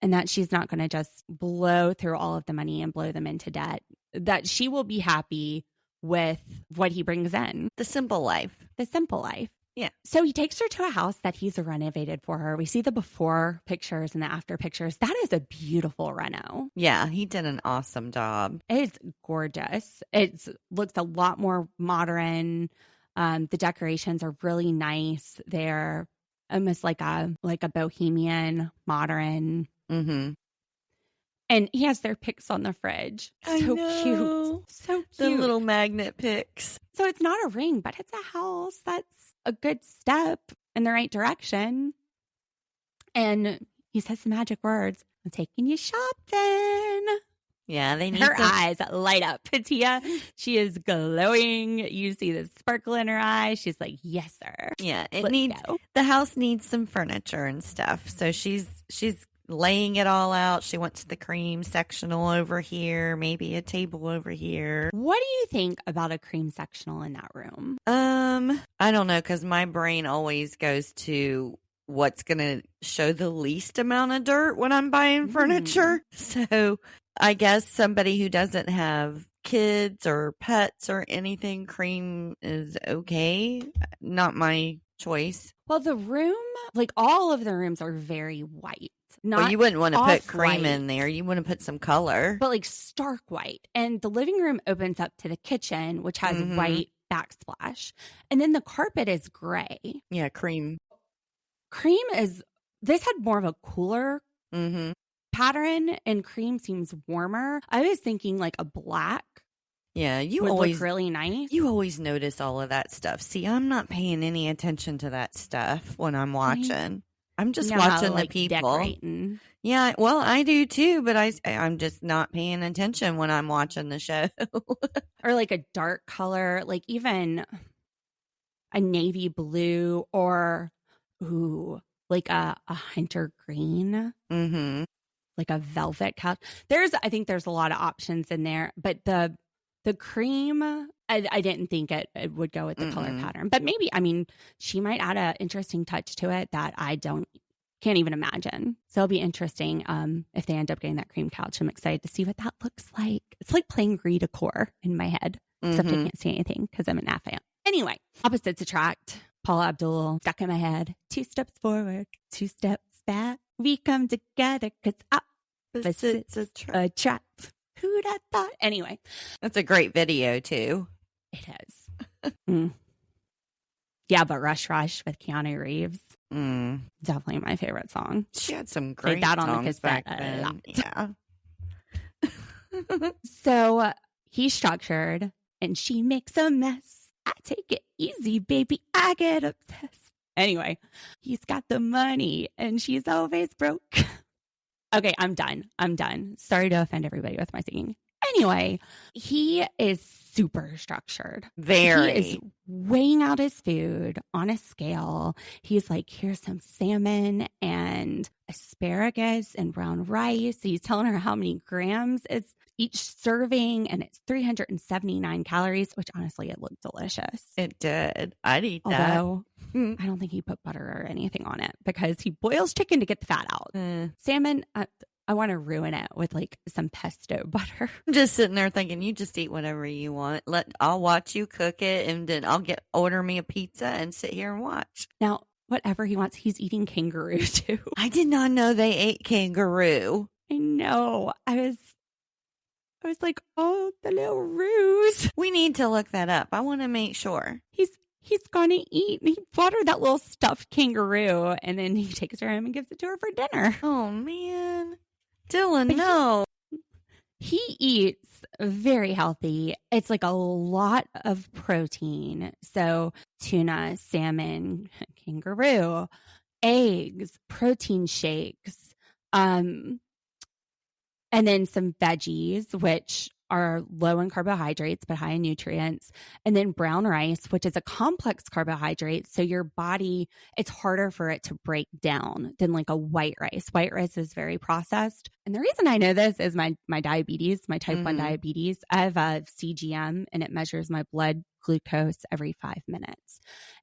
and that she's not going to just blow through all of the money and blow them into debt, that she will be happy with what he brings in. The simple life. The simple life. Yeah. So he takes her to a house that he's renovated for her. We see the before pictures and the after pictures. That is a beautiful reno. Yeah, he did an awesome job. It's gorgeous. It looks a lot more modern. The decorations are really nice. They're almost like a bohemian, modern. Mm-hmm. And he has their pics on the fridge. So cute. So cute. The little magnet pics. So it's not a ring, but it's a house that's a good step in the right direction. And he says the magic words, I'm taking you shopping. Yeah, they need her eyes light up. Patia, she is glowing. You see the sparkle in her eyes. She's like, yes, sir. Yeah, Let's go. The house needs some furniture and stuff. So she's laying it all out. She wants the cream sectional over here, maybe a table over here. What do you think about a cream sectional in that room? I don't know, because my brain always goes to what's going to show the least amount of dirt when I'm buying furniture. So I guess somebody who doesn't have kids or pets or anything, cream is okay. Not my choice. Well, the room, like all of the rooms are very white. Well, you wouldn't want to put cream in there. You want to put some color. But like stark white. And the living room opens up to the kitchen, which has white backsplash. And then the carpet is gray. Yeah, cream. Cream is, this had more of a cooler pattern, and cream seems warmer. I was thinking like a black. Yeah, you would always look really nice. You always notice all of that stuff. See, I'm not paying any attention to that stuff when I'm watching. I'm just You know how to, watching the like, people. decorating. Yeah, well, I do too, but I'm just not paying attention when I'm watching the show. Or like a dark color, like even a navy blue or like a hunter green, Mm-hmm. like a velvet couch. I think there's a lot of options in there, but the cream, I didn't think it would go with the color pattern. But maybe, I mean, she might add an interesting touch to it that I can't even imagine. So it'll be interesting if they end up getting that cream couch. I'm excited to see what that looks like. It's like playing decor in my head, except I can't see anything because I'm an app fan. Anyway, opposites attract. Paula Abdul, stuck in my head. 2 steps forward, 2 steps back. We come together because opposites attract. Who'd have thought? Anyway. That's a great video too. It is. Yeah, but Rush with Keanu Reeves. Definitely my favorite song. She had some great that on the songs cassette back a then. lot. Yeah. So he's structured and she makes a mess. I take it easy, baby. I get obsessed. Anyway, he's got the money and she's always broke. Okay, I'm done. Sorry to offend everybody with my singing. Anyway, he is super structured. Very. He is weighing out his food on a scale. He's like, here's some salmon and asparagus and brown rice. He's telling her how many grams it's each serving, and it's 379 calories, which honestly, it looked delicious. It did. I'd eat that. Although, I don't think he put butter or anything on it because he boils chicken to get the fat out. Salmon, I want to ruin it with like some pesto butter. I'm just sitting there thinking, you just eat whatever you want. I'll watch you cook it, and then I'll order me a pizza and sit here and watch. Now, whatever he wants, he's eating kangaroo too. I did not know they ate kangaroo. I know. I was like, oh, the little ruse. We need to look that up. I want to make sure. He's gonna eat. He bought her that little stuffed kangaroo, and then he takes her home and gives it to her for dinner. Oh man, Dylan, no. He eats very healthy. It's like a lot of protein. So tuna, salmon, kangaroo, eggs, protein shakes, and then some veggies, which are low in carbohydrates but high in nutrients, and then brown rice, which is a complex carbohydrate. So your body, it's harder for it to break down than like a white rice. White rice is very processed. And the reason I know this is my diabetes, my type 1 diabetes. I have a CGM, and it measures my blood glucose every 5 minutes.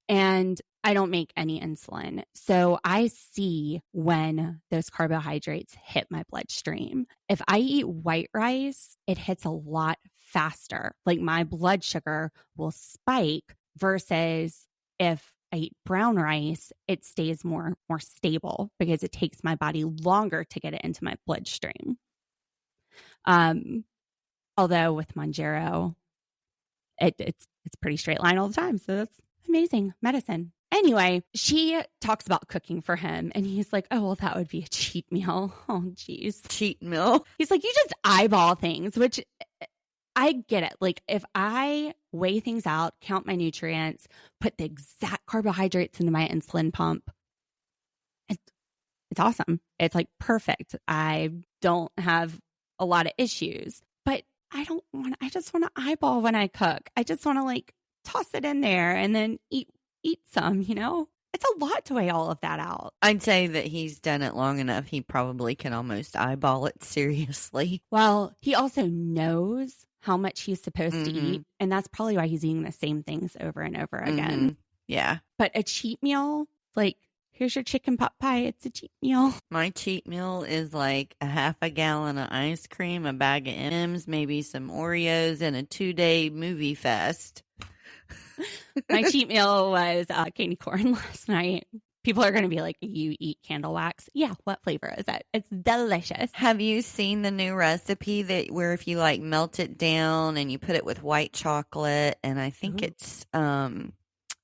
And I don't make any insulin. So I see when those carbohydrates hit my bloodstream. If I eat white rice, it hits a lot faster. Like my blood sugar will spike versus if I eat brown rice, it stays more stable because it takes my body longer to get it into my bloodstream. Although with Monjero, it's pretty straight line all the time. So that's amazing medicine. Anyway, she talks about cooking for him, and he's like, oh, well, that would be a cheat meal. Oh, geez. Cheat meal. He's like, you just eyeball things, which I get it. Like, if I weigh things out, count my nutrients, put the exact carbohydrates into my insulin pump, it's awesome. It's like perfect. I don't have a lot of issues, but I just want to eyeball when I cook. I just want to like toss it in there and then eat some, you know? It's a lot to weigh all of that out. I'd say that he's done it long enough. He probably can almost eyeball it seriously. Well, he also knows how much he's supposed to eat. And that's probably why he's eating the same things over and over again. Yeah. But a cheat meal, like, here's your chicken pot pie. It's a cheat meal. My cheat meal is like a half a gallon of ice cream, a bag of M&Ms, maybe some Oreos, and a 2-day movie fest. My cheat meal was candy corn last night. People are going to be like, you eat candle wax? Yeah, what flavor is it? It's delicious. Have you seen the new recipe where if you like melt it down and you put it with white chocolate, and I think it's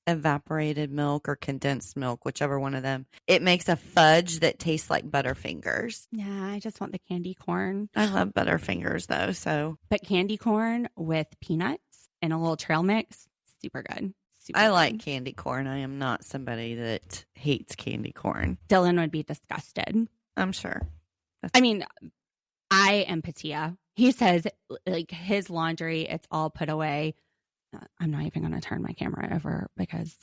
evaporated milk or condensed milk, whichever one of them, it makes a fudge that tastes like Butterfingers. Yeah, I just want the candy corn. I love Butterfingers though, so. But candy corn with peanuts and a little trail mix, super good. super I good. like candy corn. I am not somebody that hates candy corn. Dylan would be disgusted. I'm sure. I mean, I am Patia. He says, like, his laundry, it's all put away. I'm not even going to turn my camera over because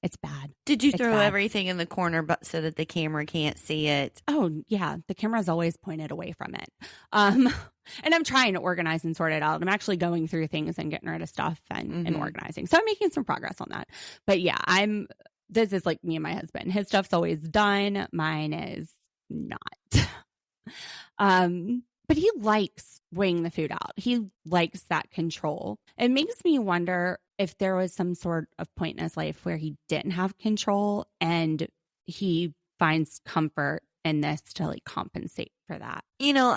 it's bad. Did you It's throw bad. everything in the corner but so that the camera can't see it? Oh, yeah. The camera's always pointed away from it. And I'm trying to organize and sort it out. I'm actually going through things and getting rid of stuff and organizing. So I'm making some progress on that. But yeah, this is like me and my husband. His stuff's always done. Mine is not. But he likes weighing the food out. He likes that control. It makes me wonder if there was some sort of point in his life where he didn't have control and he finds comfort in this to like compensate for that. You know,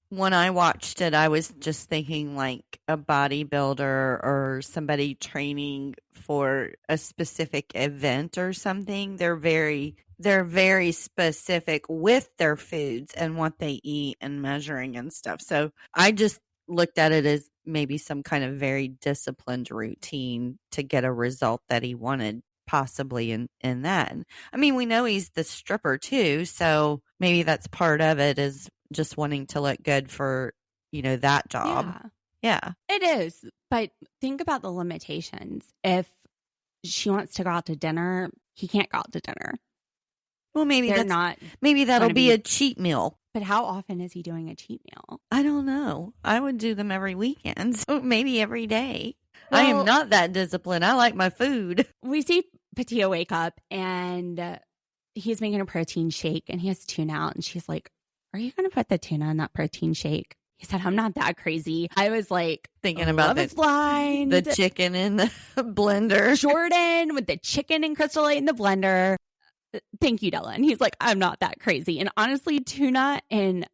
when I watched it, I was just thinking like a bodybuilder or somebody training for a specific event or something. They're very specific with their foods and what they eat and measuring and stuff. So I just looked at it as maybe some kind of very disciplined routine to get a result that he wanted, possibly in that. And, I mean, we know he's the stripper too, so maybe that's part of it, is just wanting to look good for, that job. Yeah. It is. But think about the limitations. If she wants to go out to dinner, he can't go out to dinner. Well, maybe They're that'll be a cheat meal. But how often is he doing a cheat meal? I don't know. I would do them every weekend, so maybe every day. I am not that disciplined. I like my food. We see Patia wake up and he's making a protein shake and he has tuna out and she's like, "Are you going to put the tuna in that protein shake?" He said, "I'm not that crazy." I was like, thinking about the chicken in the blender. Jordan with the chicken and Crystal Light in the blender. Thank you, Dylan. He's like, "I'm not that crazy." And honestly, tuna in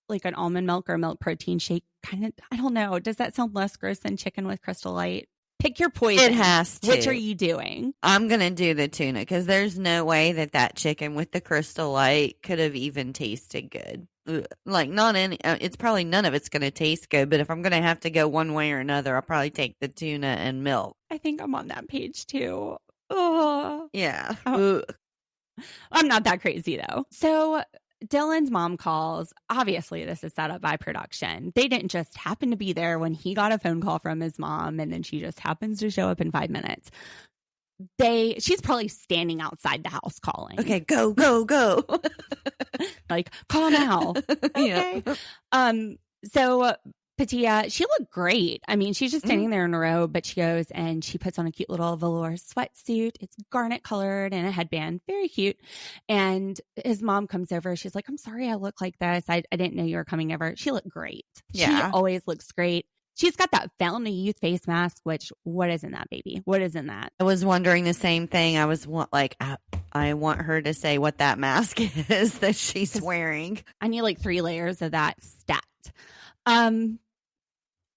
like an almond milk or milk protein shake, kind of, I don't know. Does that sound less gross than chicken with Crystal Light? Pick your poison. It has to. Which are you doing? I'm going to do the tuna because there's no way that chicken with the Crystal Light could have even tasted good. Ugh. Like, it's probably none of it's going to taste good, but if I'm going to have to go one way or another, I'll probably take the tuna and milk. I think I'm on that page too. Oh. Yeah. Oh. I'm not that crazy though. So Dylan's mom calls. Obviously, this is set up by production. They didn't just happen to be there when he got a phone call from his mom and then she just happens to show up in 5 minutes. She's probably standing outside the house calling. Okay, go. Like, call now. Okay. Yeah. So Patia, she looked great. I mean, she's just standing there in a row, but she goes and she puts on a cute little velour sweatsuit. It's garnet colored and a headband. Very cute. And his mom comes over. She's like, "I'm sorry I look like this. I didn't know you were coming over." She looked great. Yeah. She always looks great. She's got that Fountain of Youth face mask, which, what is in that, baby? What is in that? I was wondering the same thing. I want her to say what that mask is that she's wearing. I need like 3 layers of that stat.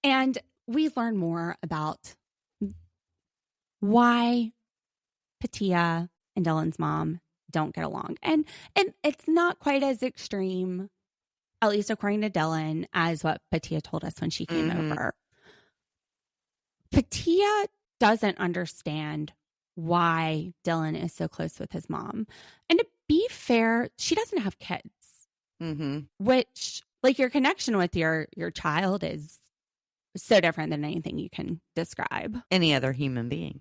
And we learn more about why Patia and Dylan's mom don't get along. And it's not quite as extreme, at least according to Dylan, as what Patia told us when she came over. Patia doesn't understand why Dylan is so close with his mom. And to be fair, she doesn't have kids, which, like, your connection with your child is so different than anything you can describe. Any other human being.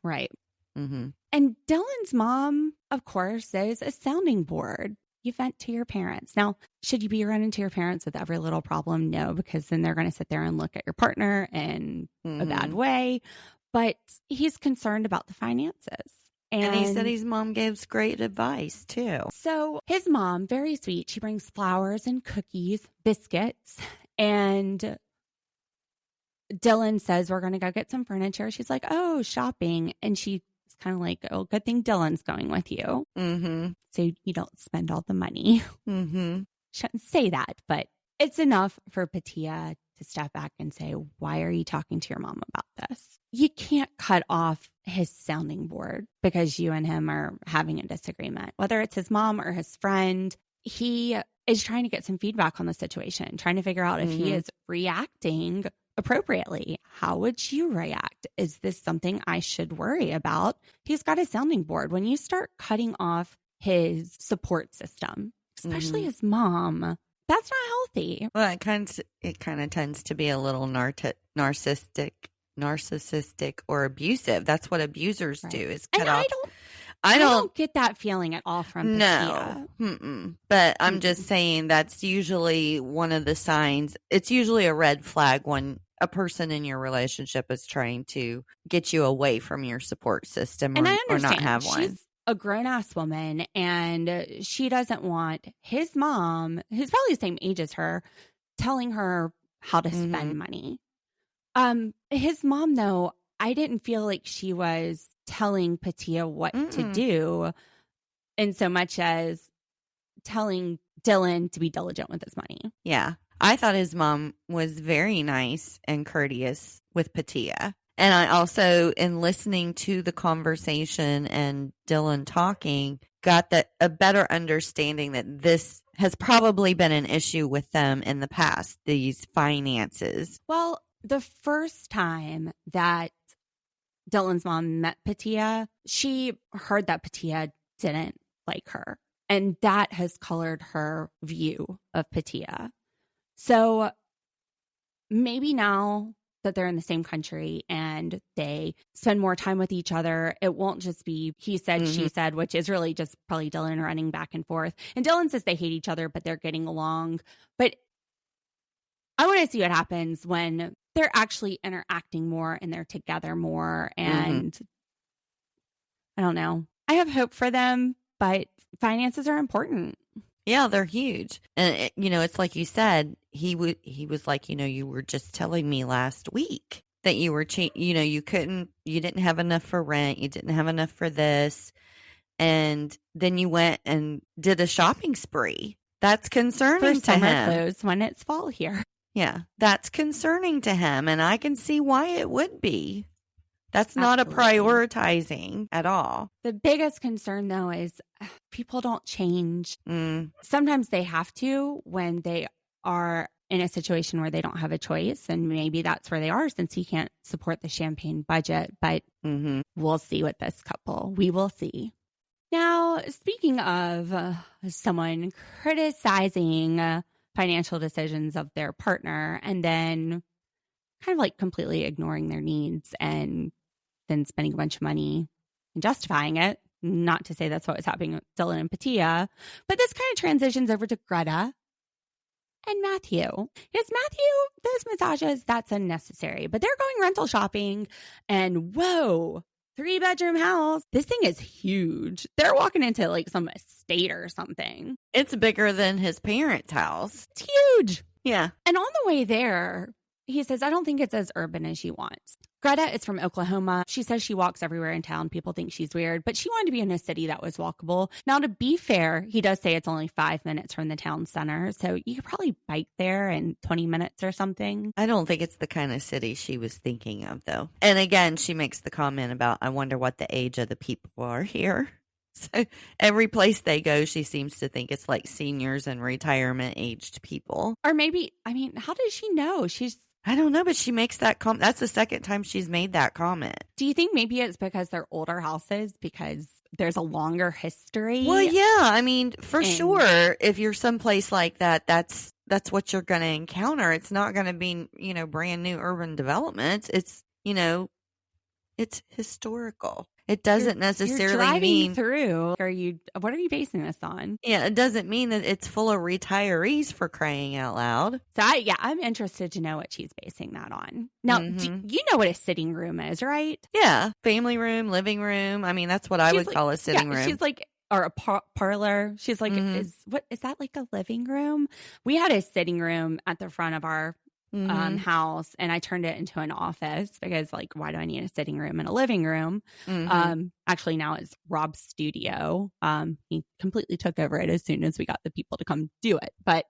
Right. Mm-hmm. And Dylan's mom, of course, is a sounding board. You vent to your parents. Now, should you be running to your parents with every little problem? No, because then they're going to sit there and look at your partner in a bad way. But he's concerned about the finances. And he said his mom gives great advice, too. So his mom, very sweet, she brings flowers and cookies, biscuits, and Dylan says, "We're going to go get some furniture." She's like, "Oh, shopping." And she's kind of like, "Oh, good thing Dylan's going with you. So you don't spend all the money." Shouldn't say that, but it's enough for Patia to step back and say, "Why are you talking to your mom about this?" You can't cut off his sounding board because you and him are having a disagreement. Whether it's his mom or his friend, he is trying to get some feedback on the situation, trying to figure out if he is reacting appropriately. How would you react? Is this something I should worry about? He's got a sounding board. When you start cutting off his support system, especially his mom, that's not healthy. Well, it kind of tends to be a little narcissistic or abusive. That's what abusers do, is cut off. I don't get that feeling at all from Patia. No. But I'm just saying that's usually one of the signs. It's usually a red flag when a person in your relationship is trying to get you away from your support system or not have one. She's a grown-ass woman, and she doesn't want his mom, who's probably the same age as her, telling her how to spend money. His mom, though, I didn't feel like she was telling Patia what to do in so much as telling Dylan to be diligent with his money. Yeah. I thought his mom was very nice and courteous with Patia. And I also, in listening to the conversation and Dylan talking, got a better understanding that this has probably been an issue with them in the past, these finances. Well, the first time that Dylan's mom met Patia, she heard that Patia didn't like her. And that has colored her view of Patia. So maybe now that they're in the same country and they spend more time with each other, it won't just be he said, she said, which is really just probably Dylan running back and forth. And Dylan says they hate each other, but they're getting along. But I want to see what happens when they're actually interacting more and they're together more. And I don't know. I have hope for them, but finances are important. Yeah, they're huge. And, it's like you said, he was like, you were just telling me last week that you were, you didn't have enough for rent. You didn't have enough for this. And then you went and did a shopping spree. That's concerning for to summer him. Clothes when it's fall here. Yeah, that's concerning to him. And I can see why it would be. That's not a prioritizing at all. The biggest concern, though, is people don't change. Sometimes they have to when they are in a situation where they don't have a choice. And maybe that's where they are since he can't support the champagne budget. But we'll see with this couple. We will see. Now, speaking of someone criticizing financial decisions of their partner and then kind of like completely ignoring their needs and then spending a bunch of money and justifying it. Not to say that's what was happening with Dylan and Patia, but this kind of transitions over to Greta and Matthew. Because Matthew, those massages, that's unnecessary. But they're going rental shopping and whoa, 3-bedroom house. This thing is huge. They're walking into like some estate or something. It's bigger than his parents' house. It's huge. Yeah. And on the way there, he says, I don't think it's as urban as she wants. Greta is from Oklahoma. She says she walks everywhere in town. People think she's weird, but she wanted to be in a city that was walkable. Now, to be fair, he does say it's only 5 minutes from the town center. So you could probably bike there in 20 minutes or something. I don't think it's the kind of city she was thinking of, though. And again, she makes the comment about, I wonder what the age of the people are here. So every place they go, she seems to think it's like seniors and retirement aged people. Or maybe, how does she know? I don't know, but she makes that comment. That's the second time she's made that comment. Do you think maybe it's because they're older houses because there's a longer history? Well, yeah. For sure, if you're someplace like that, that's what you're going to encounter. It's not going to be, brand new urban developments. It's, it's historical. It doesn't necessarily mean through. What are you basing this on? Yeah, it doesn't mean that it's full of retirees, for crying out loud. So I'm interested to know what she's basing that on. Now, you know what a sitting room is, right? Yeah, family room, living room. That's what I would call a sitting room. She's like, or a parlor. She's like, is that like a living room? We had a sitting room at the front of our house, and I turned it into an office because, like, why do I need a sitting room and a living room? Actually, now it's Rob's studio. He completely took over it as soon as we got the people to come do it. But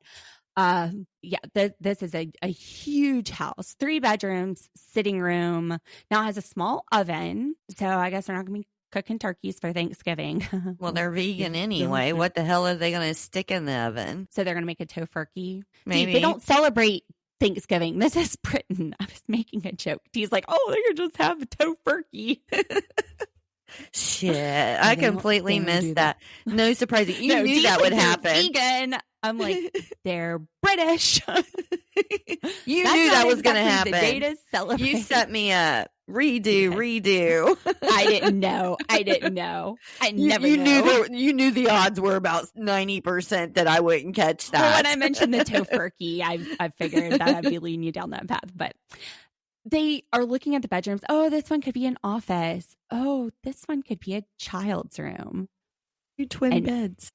this is a huge house, 3 bedrooms, sitting room. Now it has a small oven, so I guess they're not going to be cooking turkeys for Thanksgiving. Well, they're vegan anyway. What the hell are they going to stick in the oven? So they're going to make a tofurkey. Maybe. They don't celebrate Thanksgiving. This is Britain. I was making a joke. He's like, oh, they could just have a tofurkey. Shit. I completely missed that. No surprising. You knew that would happen. Vegan. I'm like, they're British. You knew that was going to happen. The day to celebrate. You set me up. Redo. I didn't know. I never knew. You knew the odds were about 90% that I wouldn't catch that. Well, when I mentioned the tofurkey, I figured that I'd be leading you down that path. But they are looking at the bedrooms. Oh, this one could be an office. Oh, this one could be a child's room. 2 twin beds.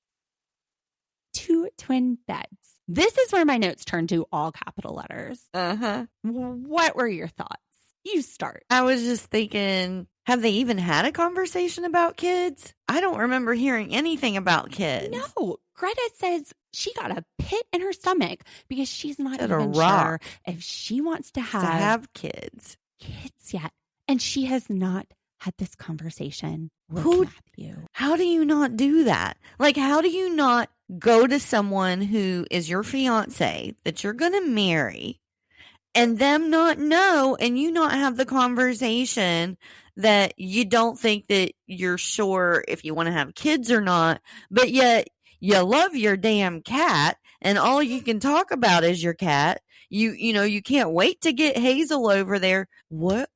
2 twin beds. This is where my notes turn to all capital letters. Uh-huh. What were your thoughts? You start. I was just thinking, have they even had a conversation about kids? I don't remember hearing anything about kids. No. Greta says she got a pit in her stomach because she's not even sure if she wants to have kids yet. And she has not had this conversation with Matthew. How do you not do that? Like, how do you not go to someone who is your fiance that you're going to marry and them not know and you not have the conversation that you don't think that you're sure if you want to have kids or not, but yet you love your damn cat and all you can talk about is your cat. You can't wait to get Hazel over there. What?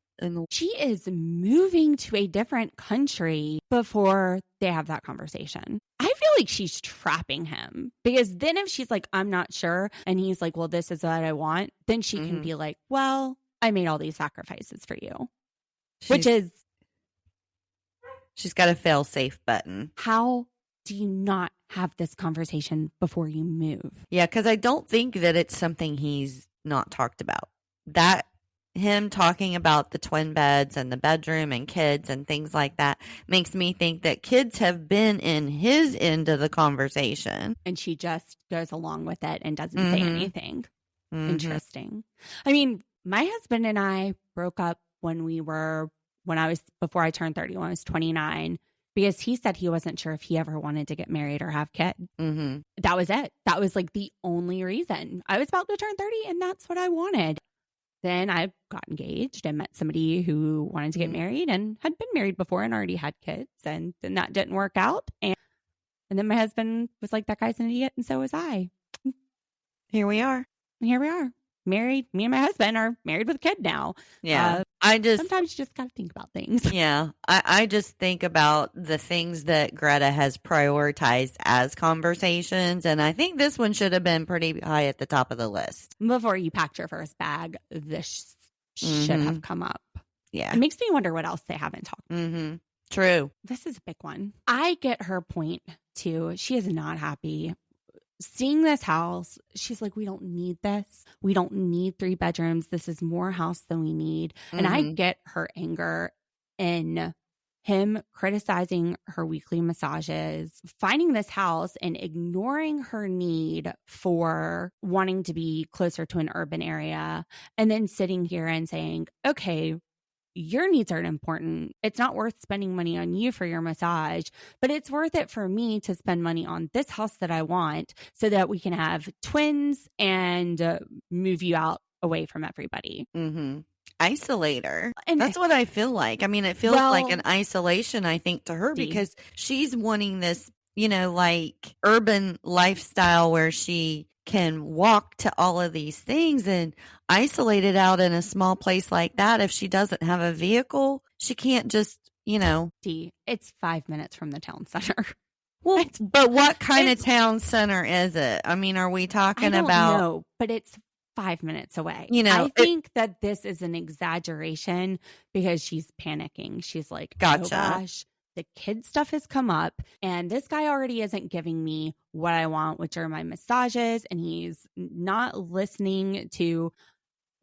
She is moving to a different country before they have that conversation. I feel like she's trapping him because then if she's like, I'm not sure, and he's like, well, this is what I want, then she can be like, well, I made all these sacrifices for you, she's got a fail safe button. How do you not have this conversation before you move? Yeah, because I don't think that it's something he's not talked about. That him talking about the twin beds and the bedroom and kids and things like that makes me think that kids have been in his end of the conversation. And she just goes along with it and doesn't say anything. Interesting. I mean, my husband and I broke up before I turned 30, when I was 29, because he said he wasn't sure if he ever wanted to get married or have kids. That was it. That was like the only reason. I was about to turn 30 and that's what I wanted. Then I got engaged and met somebody who wanted to get married and had been married before and already had kids. And then that didn't work out. And then my husband was like, that guy's an idiot. And so was I. Here we are. Married. Me and my husband are married with a kid now. Yeah. Sometimes you just got to think about things. Yeah. I just think about the things that Greta has prioritized as conversations. And I think this one should have been pretty high at the top of the list. Before you packed your first bag, this should have come up. Yeah. It makes me wonder what else they haven't talked about. True. This is a big one. I get her point too. She is not happy seeing this house. She's like, we don't need this. We don't need 3 bedrooms. This is more house than we need. And I get her anger in him criticizing her weekly massages, finding this house and ignoring her need for wanting to be closer to an urban area, and then sitting here and saying, okay, your needs aren't important. It's not worth spending money on you for your massage, but it's worth it for me to spend money on this house that I want so that we can have twins and move you out away from everybody. Isolator. And that's what I feel like. I mean, it feels like an isolation, I think, to her because she's wanting this, like urban lifestyle where she can walk to all of these things, and isolated out in a small place like that. If she doesn't have a vehicle, she can't just, It's 5 minutes from the town center. Well, but what kind of town center is it? I mean, are we talking about? No, but it's 5 minutes away. I think that this is an exaggeration because she's panicking. She's like, gotcha. Oh gosh, the kid stuff has come up and this guy already isn't giving me what I want, which are my massages. And he's not listening to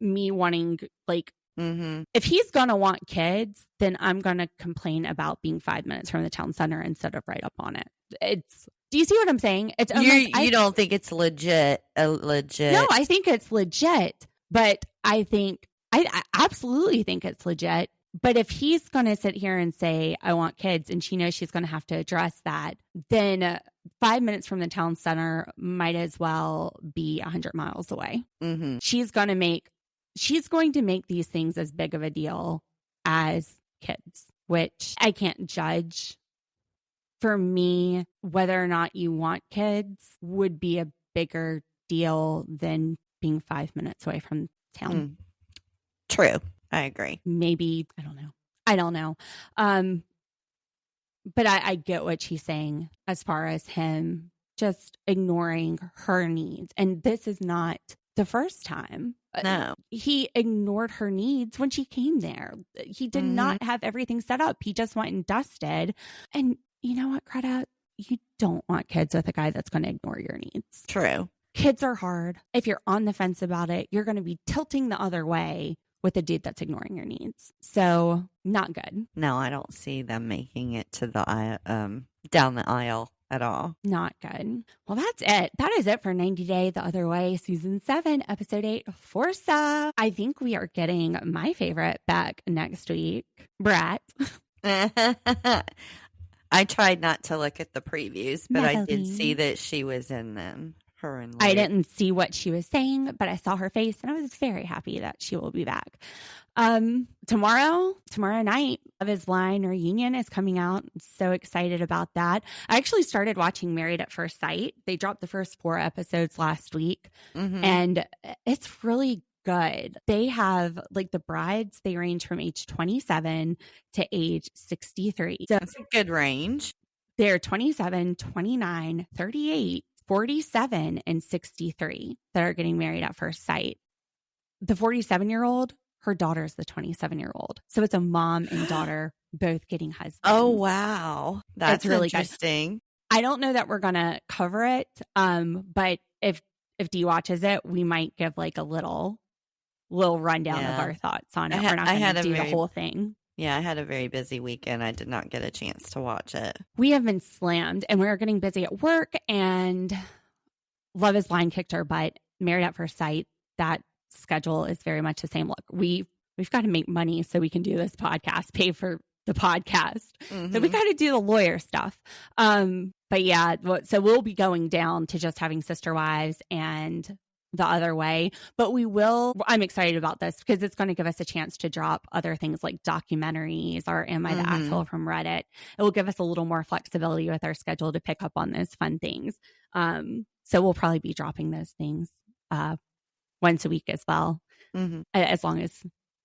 me wanting, like, if he's going to want kids, then I'm going to complain about being 5 minutes from the town center instead of right up on it. Do you see what I'm saying? It's almost, you don't think it's legit? No, I think it's legit, but I absolutely think it's legit. But if he's going to sit here and say, I want kids, and she knows she's going to have to address that, then 5 minutes from the town center might as well be 100 miles away. Mm-hmm. She's going to make these things as big of a deal as kids, which I can't judge. For me, whether or not you want kids would be a bigger deal than being 5 minutes away from town. True. I agree. Maybe, I don't know. But I get what she's saying as far as him just ignoring her needs. And this is not the first time. No. He ignored her needs when she came there. He did not have everything set up. He just went and dusted. And you know what, Greta? You don't want kids with a guy that's going to ignore your needs. True. Kids are hard. If you're on the fence about it, you're going to be tilting the other way with a dude that's ignoring your needs. So not good. No, I don't see them making it to the down the aisle at all. Not good. Well, that's it. That is it for 90 Day the Other Way, Season 7, Episode 8, Forza. I think we are getting my favorite back next week, Brat. I tried not to look at the previews, but I did Natalie. see that she was in them. Her and I Luke. didn't see what she was saying, but I saw her face and I was very happy that she will be back. Tomorrow night, Love is Blind reunion is coming out. I'm so excited about that. I actually started watching Married at First Sight. They dropped the first 4 episodes last week, and it's really good. They have, like, the brides, they range from age 27 to age 63. So That's a good range. they're 27, 29, 38, 47, and 63 that are getting married at first sight. The 47-year-old, her daughter's the 27-year-old. So it's a mom and daughter both getting husbands. Oh, wow. That's really interesting. I don't know that we're going to cover it, but if Dee watches it, we might give like a little rundown of our thoughts on it. We're not going to do the whole thing. Yeah, I had a very busy weekend. I did not get a chance to watch it. We have been slammed, and we're getting busy at work, and Love is Blind kicked our butt. Married at First Sight, that schedule is very much the same. Look, we've got to make money so we can do this podcast, pay for the podcast. So we got to do the lawyer stuff. But yeah, so we'll be going down to just having Sister Wives and The Other Way. But I'm excited about this because it's going to give us a chance to drop other things like documentaries or Am I the Asshole from Reddit. It will give us a little more flexibility with our schedule to pick up on those fun things. So we'll probably be dropping those things once a week as well, as long as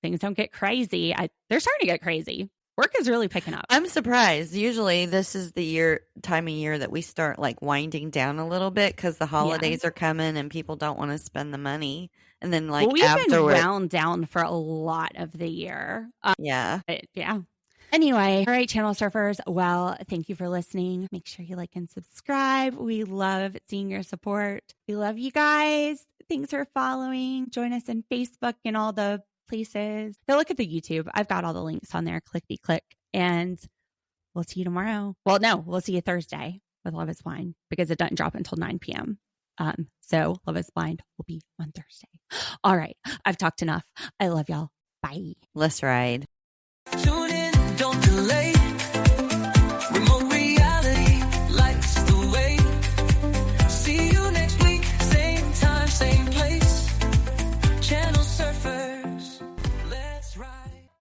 things don't get crazy. They're starting to get crazy. Work is really picking up. I'm surprised. Usually this is the time of year that we start like winding down a little bit because the holidays are coming and people don't want to spend the money. And then like we've afterward, been wound down for a lot of the year. yeah. Anyway, all right, Channel Surfers. Well, thank you for listening. Make sure you like and subscribe. We love seeing your support. We love you guys. Thanks for following. Join us on Facebook and all the places. Go look at the YouTube. I've got all the links on there. Click. And we'll see you tomorrow. Well, no, we'll see you Thursday with Love is Blind because it doesn't drop until 9 p.m. So Love is Blind will be on Thursday. All right. I've talked enough. I love y'all. Bye. Let's ride. Tune in, don't delay.